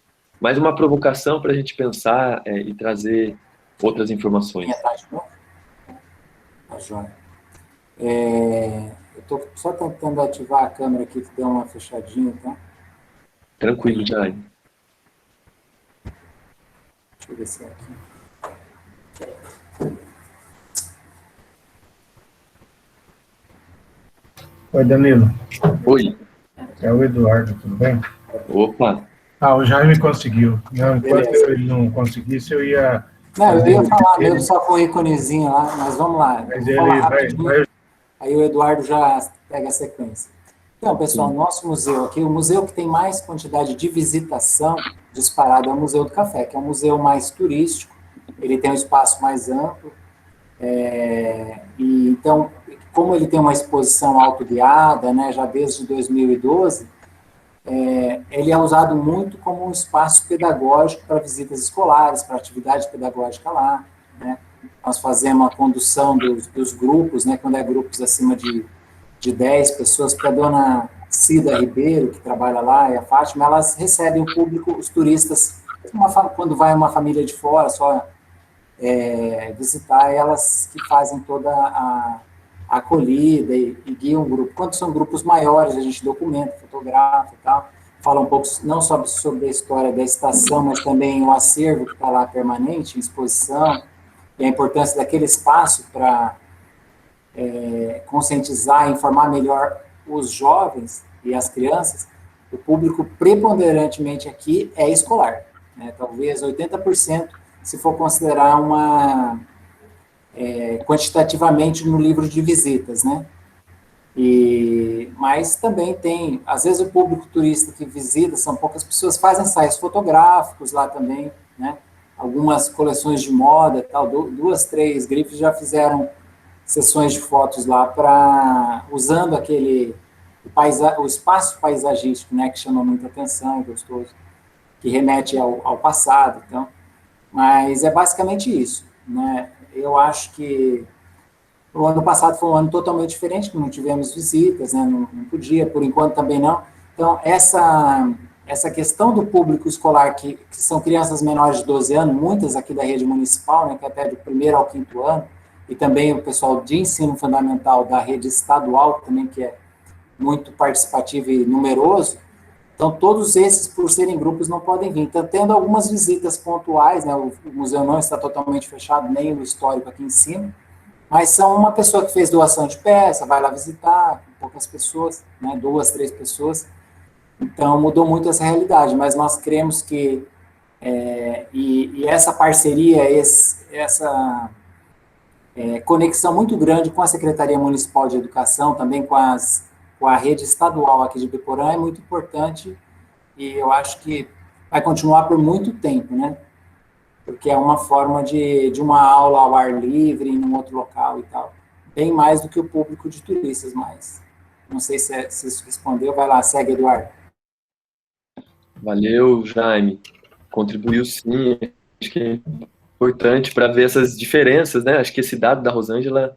Mais uma provocação para a gente pensar e trazer outras informações. Tá joia. Eu estou só tentando ativar a câmera aqui, que deu uma fechadinha, tá? Tranquilo, Jaime. Deixa eu ver se é aqui. Oi, Danilo. Oi. É o Eduardo, tudo bem? Opa. O Jaime conseguiu. Não, enquanto ele não conseguisse, eu ia... Não, eu ia falar mesmo só com o íconezinho lá, mas vamos lá. Mas ele vai... Aí o Eduardo já pega a sequência. Então, pessoal, nosso museu aqui, o museu que tem mais quantidade de visitação disparado é o Museu do Café, que é um museu mais turístico, ele tem um espaço mais amplo, e então, como ele tem uma exposição autoguiada, né, já desde 2012, ele é usado muito como um espaço pedagógico para visitas escolares, para atividade pedagógica lá, né? Nós fazemos a condução dos grupos, né, quando é grupos acima de 10 pessoas, para a dona Cida Ribeiro, que trabalha lá, e a Fátima, elas recebem o público, os turistas, quando vai uma família de fora, só visitar, elas que fazem toda a acolhida e guiam o grupo. Quando são grupos maiores, a gente documenta, fotografa e tal, fala um pouco não só sobre a história da estação, mas também o acervo que está lá permanente, em exposição, e a importância daquele espaço para conscientizar e informar melhor os jovens e as crianças. O público preponderantemente aqui é escolar, né? Talvez 80%, se for considerar quantitativamente no livro de visitas, né? Mas também tem, às vezes o público turista que visita, são poucas pessoas, fazem ensaios fotográficos lá também, né? Algumas coleções de moda, tal, 2, 3 grifes já fizeram sessões de fotos lá usando o espaço paisagístico, né, que chama muita atenção, gostoso, que remete ao passado, então, mas é basicamente isso, né? Eu acho que o ano passado foi um ano totalmente diferente, que não tivemos visitas, né, não podia, por enquanto também não, então essa questão do público escolar, que são crianças menores de 12 anos, muitas aqui da rede municipal, né, que até do 1º ao 5º ano, e também o pessoal de ensino fundamental da rede estadual, também, que é muito participativo e numeroso. Então, todos esses, por serem grupos, não podem vir. Então, tendo algumas visitas pontuais, né, o museu não está totalmente fechado, nem o histórico aqui em cima, mas são uma pessoa que fez doação de peça, vai lá visitar, poucas pessoas, né, 2, 3 pessoas. Então, mudou muito essa realidade, mas nós cremos que essa parceria, essa conexão muito grande com a Secretaria Municipal de Educação, também com a rede estadual aqui de Biporã, é muito importante, e eu acho que vai continuar por muito tempo, né? Porque é uma forma de uma aula ao ar livre, em um outro local e tal, bem mais do que o público de turistas, mas não sei se isso respondeu. Vai lá, segue, Eduardo. Valeu, Jaime. Contribuiu sim, acho que é importante para ver essas diferenças, né? Acho que esse dado da Rosângela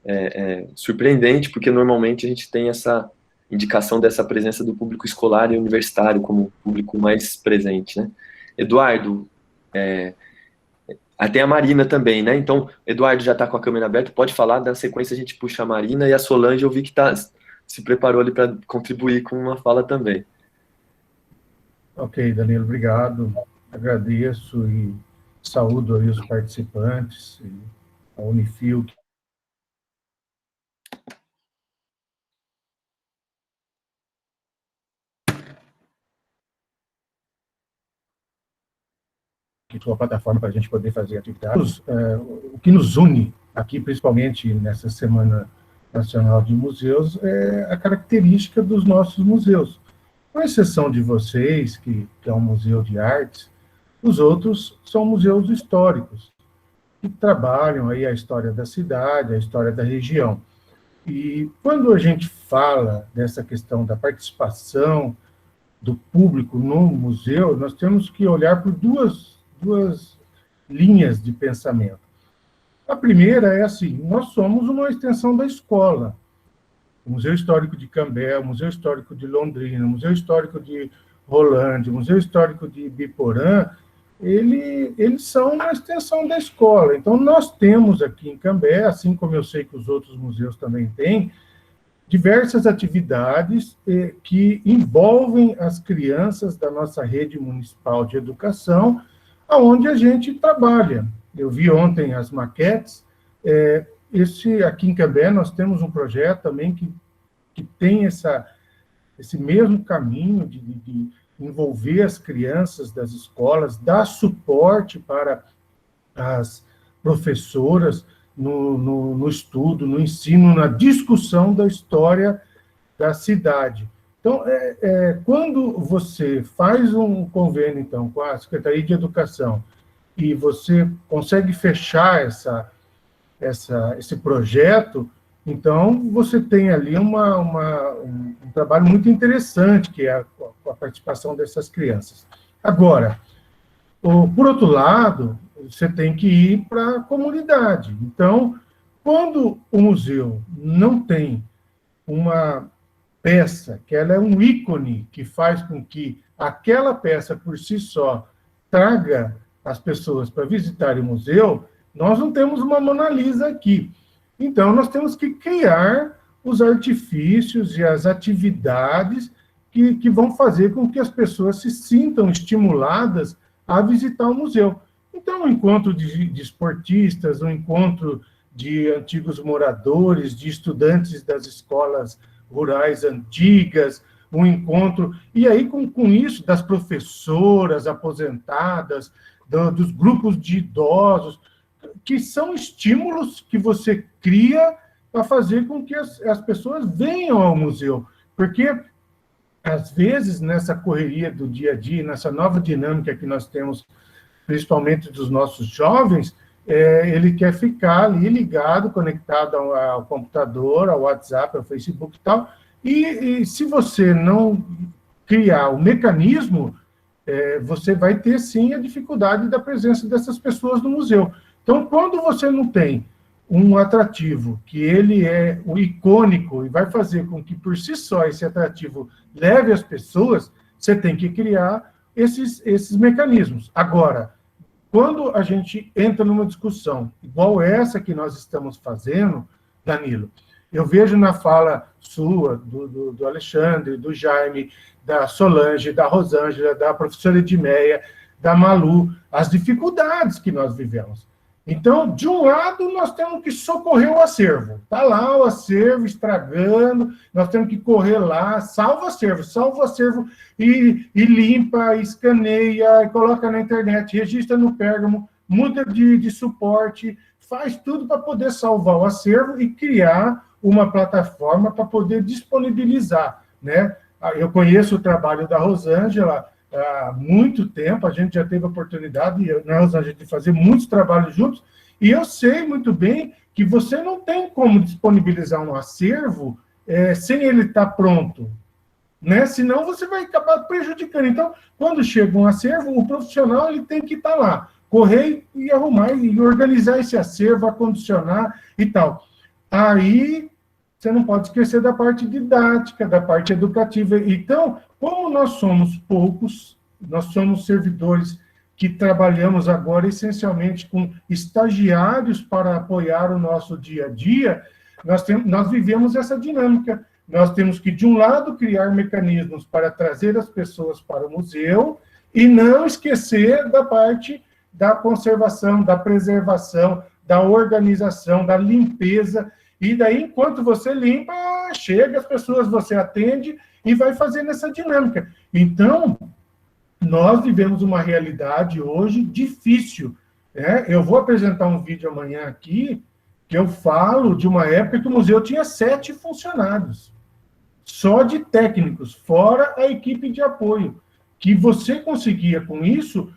é surpreendente, porque normalmente a gente tem essa indicação dessa presença do público escolar e universitário como público mais presente, né? Eduardo, até a Marina também, né? Então, Eduardo já está com a câmera aberta, pode falar, na sequência a gente puxa a Marina, e a Solange eu vi que se preparou ali para contribuir com uma fala também. Ok, Danilo, obrigado. Agradeço e saúdo aí os participantes, e a Unifil. Que sua plataforma para a gente poder fazer atividades. O que nos une aqui, principalmente nessa Semana Nacional de Museus, é a característica dos nossos museus. Com exceção de vocês, que é um museu de artes, os outros são museus históricos, que trabalham aí a história da cidade, a história da região. E quando a gente fala dessa questão da participação do público no museu, nós temos que olhar por duas linhas de pensamento. A primeira é assim: nós somos uma extensão da escola. O Museu Histórico de Cambé, o Museu Histórico de Londrina, o Museu Histórico de Rolândia, o Museu Histórico de Biporã, eles são uma extensão da escola. Então, nós temos aqui em Cambé, assim como eu sei que os outros museus também têm, diversas atividades que envolvem as crianças da nossa rede municipal de educação, onde a gente trabalha. Eu vi ontem as maquetes. Aqui em Cambé nós temos um projeto também que tem esse mesmo caminho de envolver as crianças das escolas, dar suporte para as professoras no estudo, no ensino, na discussão da história da cidade. Então, quando você faz um convênio, então, com a Secretaria de Educação, e você consegue fechar esse projeto, então você tem ali um trabalho muito interessante, que é a participação dessas crianças. Agora, por outro lado, você tem que ir para a comunidade. Então, quando o museu não tem uma peça, que ela é um ícone que faz com que aquela peça por si só traga as pessoas para visitarem o museu, nós não temos uma Mona Lisa aqui. Então, nós temos que criar os artifícios e as atividades que vão fazer com que as pessoas se sintam estimuladas a visitar o museu. Então, um encontro de esportistas, um encontro de antigos moradores, de estudantes das escolas rurais antigas, um encontro, e aí com isso, das professoras aposentadas, dos grupos de idosos, que são estímulos que você cria para fazer com que as pessoas venham ao museu. Porque, às vezes, nessa correria do dia a dia, nessa nova dinâmica que nós temos, principalmente dos nossos jovens, ele quer ficar ali ligado, conectado ao computador, ao WhatsApp, ao Facebook e tal, e se você não criar o mecanismo, você vai ter, sim, a dificuldade da presença dessas pessoas no museu. Então, quando você não tem um atrativo, que ele é o icônico, e vai fazer com que, por si só, esse atrativo leve as pessoas, você tem que criar esses mecanismos. Agora, quando a gente entra numa discussão igual essa que nós estamos fazendo, Danilo, eu vejo na fala sua, do Alexandre, do Jaime, da Solange, da Rosângela, da professora Edmeia, da Malu, as dificuldades que nós vivemos. Então, de um lado, nós temos que socorrer o acervo. Está lá o acervo estragando, nós temos que correr lá, salva o acervo e limpa, escaneia, coloca na internet, registra no Pérgamo, muda de suporte, faz tudo para poder salvar o acervo e criar uma plataforma para poder disponibilizar, né? Eu conheço o trabalho da Rosângela há muito tempo, a gente já teve a oportunidade, na Rosângela, de fazer muitos trabalhos juntos, e eu sei muito bem que você não tem como disponibilizar um acervo sem ele estar pronto, né? Senão você vai acabar prejudicando. Então, quando chega um acervo, o profissional ele tem que estar lá, correr e arrumar, e organizar esse acervo, acondicionar e tal. Aí, você não pode esquecer da parte didática, da parte educativa. Então, como nós somos poucos, nós somos servidores que trabalhamos agora essencialmente com estagiários para apoiar o nosso dia a dia, nós vivemos essa dinâmica. Nós temos que, de um lado, criar mecanismos para trazer as pessoas para o museu e não esquecer da parte da conservação, da preservação, da organização, da limpeza. E daí, enquanto você limpa, chega as pessoas, você atende e vai fazendo essa dinâmica. Então, nós vivemos uma realidade hoje difícil, né? Eu vou apresentar um vídeo amanhã aqui, que eu falo de uma época que o museu tinha 7 funcionários, só de técnicos, fora a equipe de apoio, que você conseguia, com isso,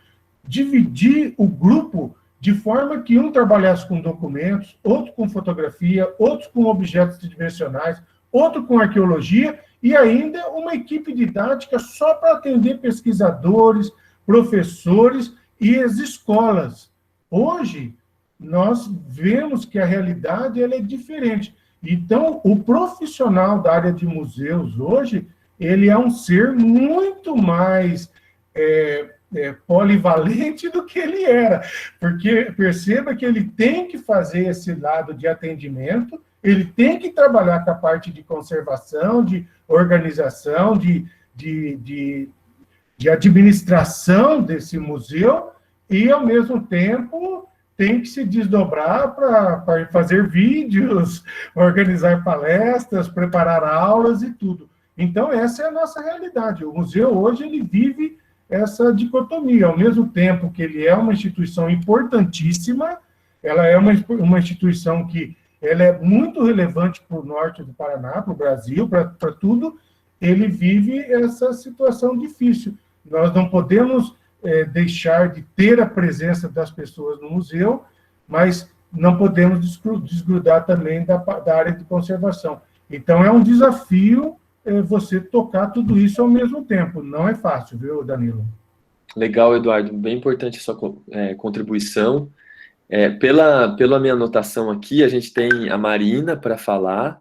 dividir o grupo de forma que um trabalhasse com documentos, outro com fotografia, outro com objetos tridimensionais, outro com arqueologia, e ainda uma equipe didática só para atender pesquisadores, professores e as escolas. Hoje, nós vemos que a realidade ela é diferente. Então, o profissional da área de museus hoje, ele é um ser muito mais polivalente do que ele era, porque perceba que ele tem que fazer esse lado de atendimento, ele tem que trabalhar com a parte de conservação, de organização, de administração desse museu, e, ao mesmo tempo, tem que se desdobrar para fazer vídeos, organizar palestras, preparar aulas e tudo. Então, essa é a nossa realidade. O museu, hoje, ele vive essa dicotomia. Ao mesmo tempo que ele é uma instituição importantíssima, ela é uma instituição que ela é muito relevante para o norte do Paraná, para o Brasil, para tudo, ele vive essa situação difícil. Nós não podemos deixar de ter a presença das pessoas no museu, mas não podemos desgrudar também da área de conservação. Então, é um desafio você tocar tudo isso ao mesmo tempo. Não é fácil, viu, Danilo? Legal, Eduardo. Bem importante a sua contribuição. Pela minha anotação aqui, a gente tem a Marina para falar,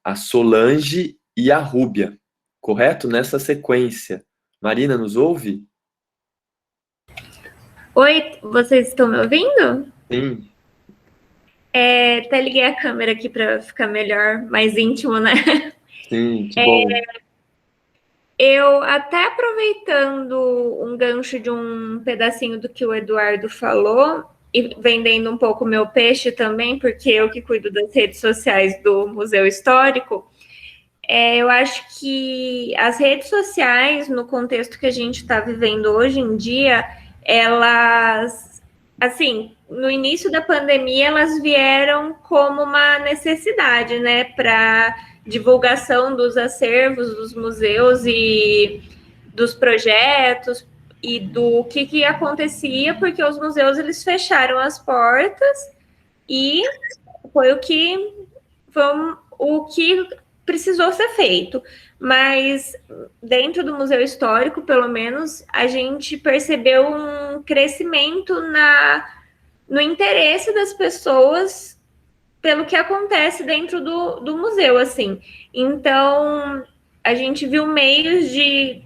a Solange e a Rúbia, correto? Nessa sequência. Marina, nos ouve? Oi, vocês estão me ouvindo? Sim. Até liguei a câmera aqui para ficar melhor, mais íntimo, né? Sim, que bom. Eu, até aproveitando um gancho de um pedacinho do que o Eduardo falou, e vendendo um pouco meu peixe também, porque eu que cuido das redes sociais do Museu Histórico, eu acho que as redes sociais, no contexto que a gente está vivendo hoje em dia, elas, assim, no início da pandemia, elas vieram como uma necessidade, né, para divulgação dos acervos dos museus e dos projetos e do que acontecia, porque os museus eles fecharam as portas e foi o que precisou ser feito. Mas dentro do Museu Histórico, pelo menos, a gente percebeu um crescimento no interesse das pessoas pelo que acontece dentro do museu, assim. Então, a gente viu meios de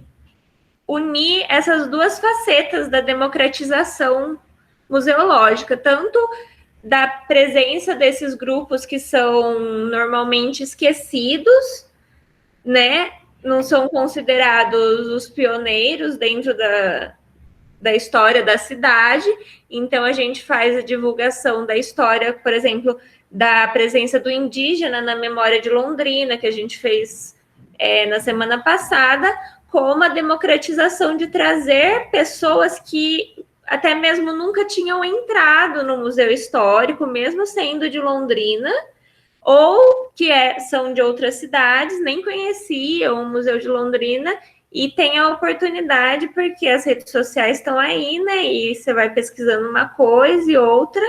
unir essas duas facetas da democratização museológica, tanto da presença desses grupos que são normalmente esquecidos, né? Não são considerados os pioneiros dentro da história da cidade, então a gente faz a divulgação da história, por exemplo, da presença do indígena na memória de Londrina, que a gente fez na semana passada, como a democratização de trazer pessoas que até mesmo nunca tinham entrado no Museu Histórico, mesmo sendo de Londrina, ou que são de outras cidades, nem conheciam o Museu de Londrina, e tem a oportunidade, porque as redes sociais estão aí, né, e você vai pesquisando uma coisa e outra,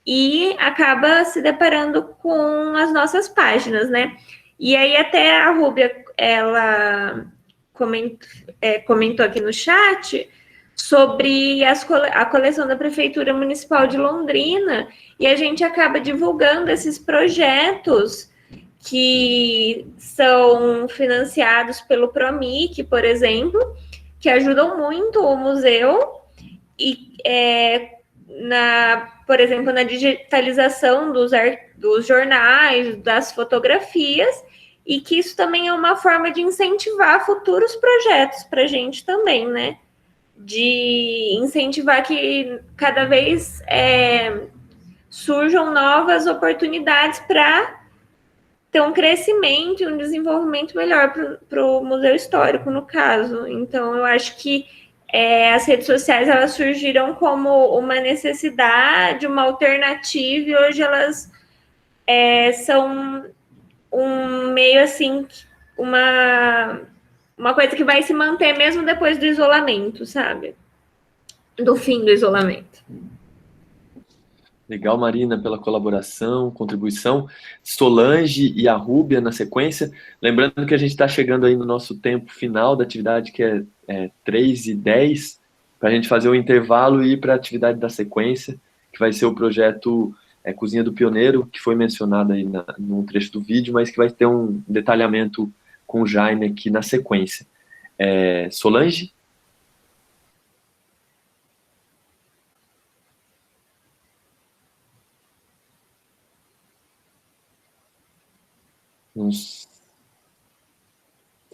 e acaba se deparando com as nossas páginas, né. E aí até a Rúbia, ela comentou aqui no chat sobre a coleção da Prefeitura Municipal de Londrina, e a gente acaba divulgando esses projetos que são financiados pelo Promic, por exemplo, que ajudam muito o museu, e por exemplo, na digitalização dos jornais, das fotografias, e que isso também é uma forma de incentivar futuros projetos para a gente também, né? De incentivar que cada vez surjam novas oportunidades para ter um crescimento e um desenvolvimento melhor para o Museu Histórico, no caso. Então, eu acho que as redes sociais, elas surgiram como uma necessidade, uma alternativa, e hoje elas são um meio, assim, uma coisa que vai se manter mesmo depois do isolamento, sabe? Do fim do isolamento. Legal, Marina, pela colaboração, contribuição. Solange e a Rúbia na sequência. Lembrando que a gente está chegando aí no nosso tempo final da atividade, que é 3h10, para a gente fazer o intervalo e ir para a atividade da sequência, que vai ser o projeto Cozinha do Pioneiro, que foi mencionado aí num trecho do vídeo, mas que vai ter um detalhamento com o Jaime aqui na sequência. Solange? Vocês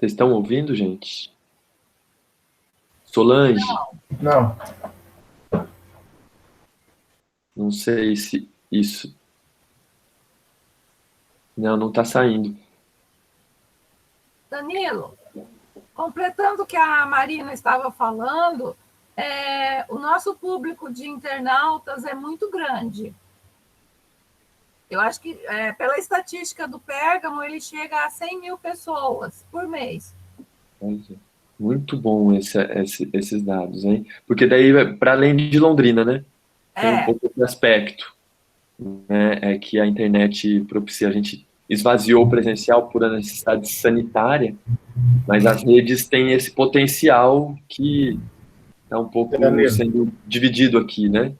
estão ouvindo, gente? Solange? Não. Não sei se isso... Não está saindo. Danilo, completando o que a Marina estava falando, o nosso público de internautas é muito grande. Eu acho que, pela estatística do Pérgamo, ele chega a 100 mil pessoas por mês. Muito bom esses dados, hein? Porque daí, para além de Londrina, né? Tem um pouco de aspecto, né? Que a internet propicia. A gente esvaziou o presencial por a necessidade sanitária, mas as redes têm esse potencial que está um pouco sendo dividido aqui, né?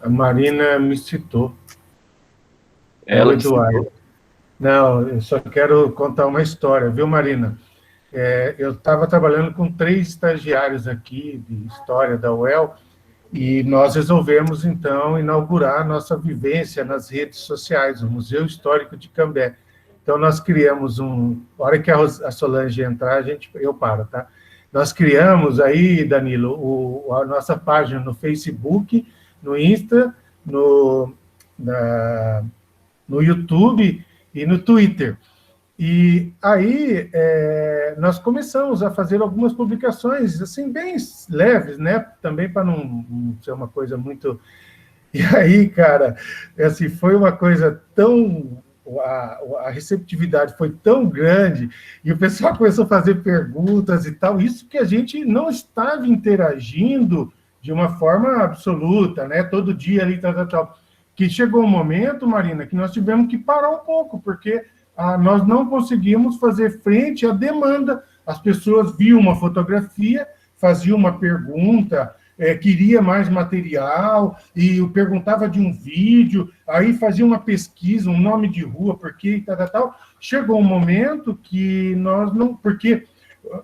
A Marina me citou. Ela Eduardo. Não, eu só quero contar uma história, viu, Marina? Eu estava trabalhando com 3 estagiários aqui de História da UEL, e nós resolvemos, então, inaugurar a nossa vivência nas redes sociais, o Museu Histórico de Cambé. Então, nós criamos a hora que a Solange entrar, eu paro, tá? Nós criamos aí, Danilo, a nossa página no Facebook, no Insta, no YouTube e no Twitter. E aí nós começamos a fazer algumas publicações, assim, bem leves, né? Também para não ser uma coisa muito... E aí, cara, assim, foi uma coisa tão... A receptividade foi tão grande, e o pessoal começou a fazer perguntas e tal, isso que a gente não estava interagindo de uma forma absoluta, né? Todo dia ali, tal. Que chegou um momento, Marina, que nós tivemos que parar um pouco, porque nós não conseguimos fazer frente à demanda. As pessoas viam uma fotografia, faziam uma pergunta, queria mais material, e eu perguntava de um vídeo, aí fazia uma pesquisa, um nome de rua, por quê, tal. Chegou um momento que nós não... Porque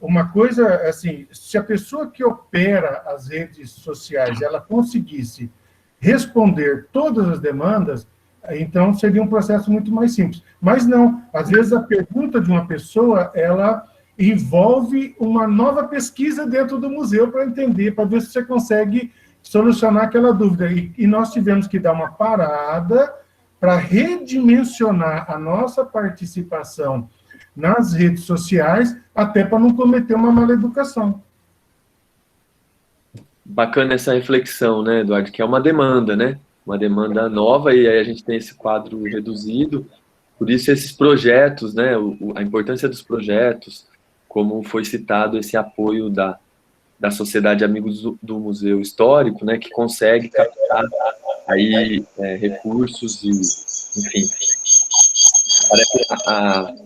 uma coisa, assim, se a pessoa que opera as redes sociais, ela conseguisse responder todas as demandas, então seria um processo muito mais simples. Mas não, às vezes a pergunta de uma pessoa, ela envolve uma nova pesquisa dentro do museu para entender, para ver se você consegue solucionar aquela dúvida. E nós tivemos que dar uma parada para redimensionar a nossa participação nas redes sociais, até para não cometer uma mala educação. Bacana essa reflexão, né, Eduardo? Que é uma demanda, né? Uma demanda nova, e aí a gente tem esse quadro reduzido. Por isso, esses projetos, né? A importância dos projetos, como foi citado, esse apoio da Sociedade Amigos do Museu Histórico, né? Que consegue captar aí recursos e, enfim. Parece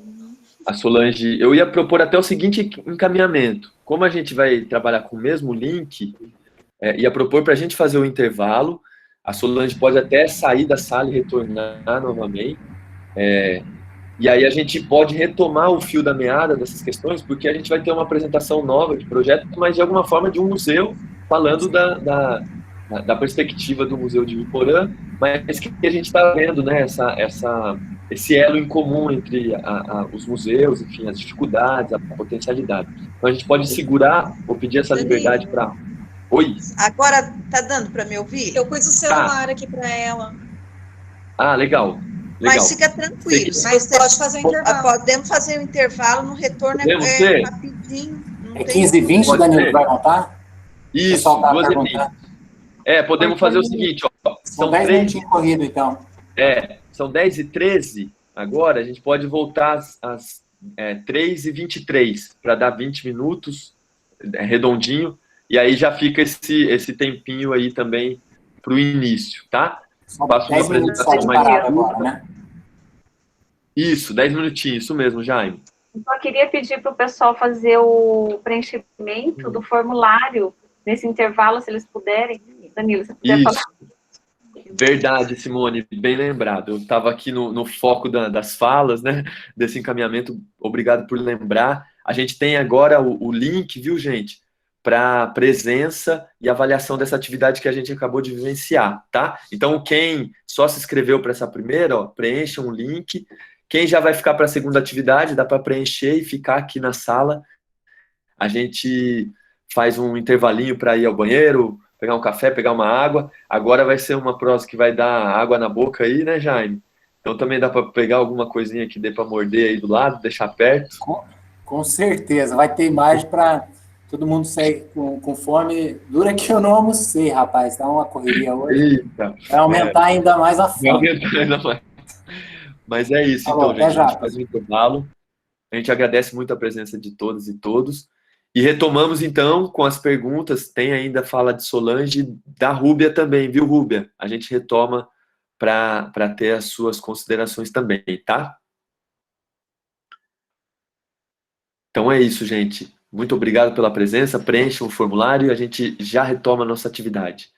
a Solange, eu ia propor até o seguinte encaminhamento. Como a gente vai trabalhar com o mesmo link, ia propor para a gente fazer o intervalo. A Solange pode até sair da sala e retornar novamente. E aí a gente pode retomar o fio da meada dessas questões, porque a gente vai ter uma apresentação nova de projeto, mas de alguma forma de um museu, falando da perspectiva do Museu de Biporã, mas que a gente está vendo, né, esse elo em comum entre os museus, enfim, as dificuldades, a potencialidade. Então a gente pode segurar ou pedir essa liberdade para... Oi? Agora tá dando para me ouvir? Eu pus o celular aqui para ela. Ah, legal. Mas fica tranquilo. Mas pode fazer o intervalo. Podemos fazer o intervalo, no retorno rapidinho. É 15h20, Danilo, vai contar? Isso, 2h20. Podemos fazer o seguinte, ó. São 10 minutinhos corrido, então. São 10h13 agora, a gente pode voltar às 3h23, para dar 20 minutos, redondinho, e aí já fica esse tempinho aí também para o início, tá? Faço uma apresentação mais agora, né? Isso, 10 minutinhos, isso mesmo, Jaime. Eu só queria pedir para o pessoal fazer o preenchimento do formulário nesse intervalo, se eles puderem. Danilo, se puder falar. Verdade, Simone, bem lembrado. Eu estava aqui no foco das falas, né, desse encaminhamento. Obrigado por lembrar. A gente tem agora o link, viu, gente, para presença e avaliação dessa atividade que a gente acabou de vivenciar, tá? Então, quem só se inscreveu para essa primeira, ó, preencha um link. Quem já vai ficar para a segunda atividade, dá para preencher e ficar aqui na sala. A gente faz um intervalinho para ir ao banheiro, pegar um café, pegar uma água. Agora vai ser uma prosa que vai dar água na boca aí, né, Jaime? Então também dá para pegar alguma coisinha que dê para morder aí do lado, deixar perto. Com certeza, vai ter imagem para todo mundo sair com fome. Dura que eu não almocei, rapaz, tá uma correria hoje. Eita, vai aumentar ainda mais a fome. Vai aumentar ainda mais. Mas é isso, então, gente. A gente faz um intervalo. A gente agradece muito a presença de todas e todos. E retomamos, então, com as perguntas. Tem ainda fala de Solange, da Rúbia também, viu, Rúbia? A gente retoma para ter as suas considerações também, tá? Então é isso, gente. Muito obrigado pela presença. Preencha o formulário e a gente já retoma a nossa atividade.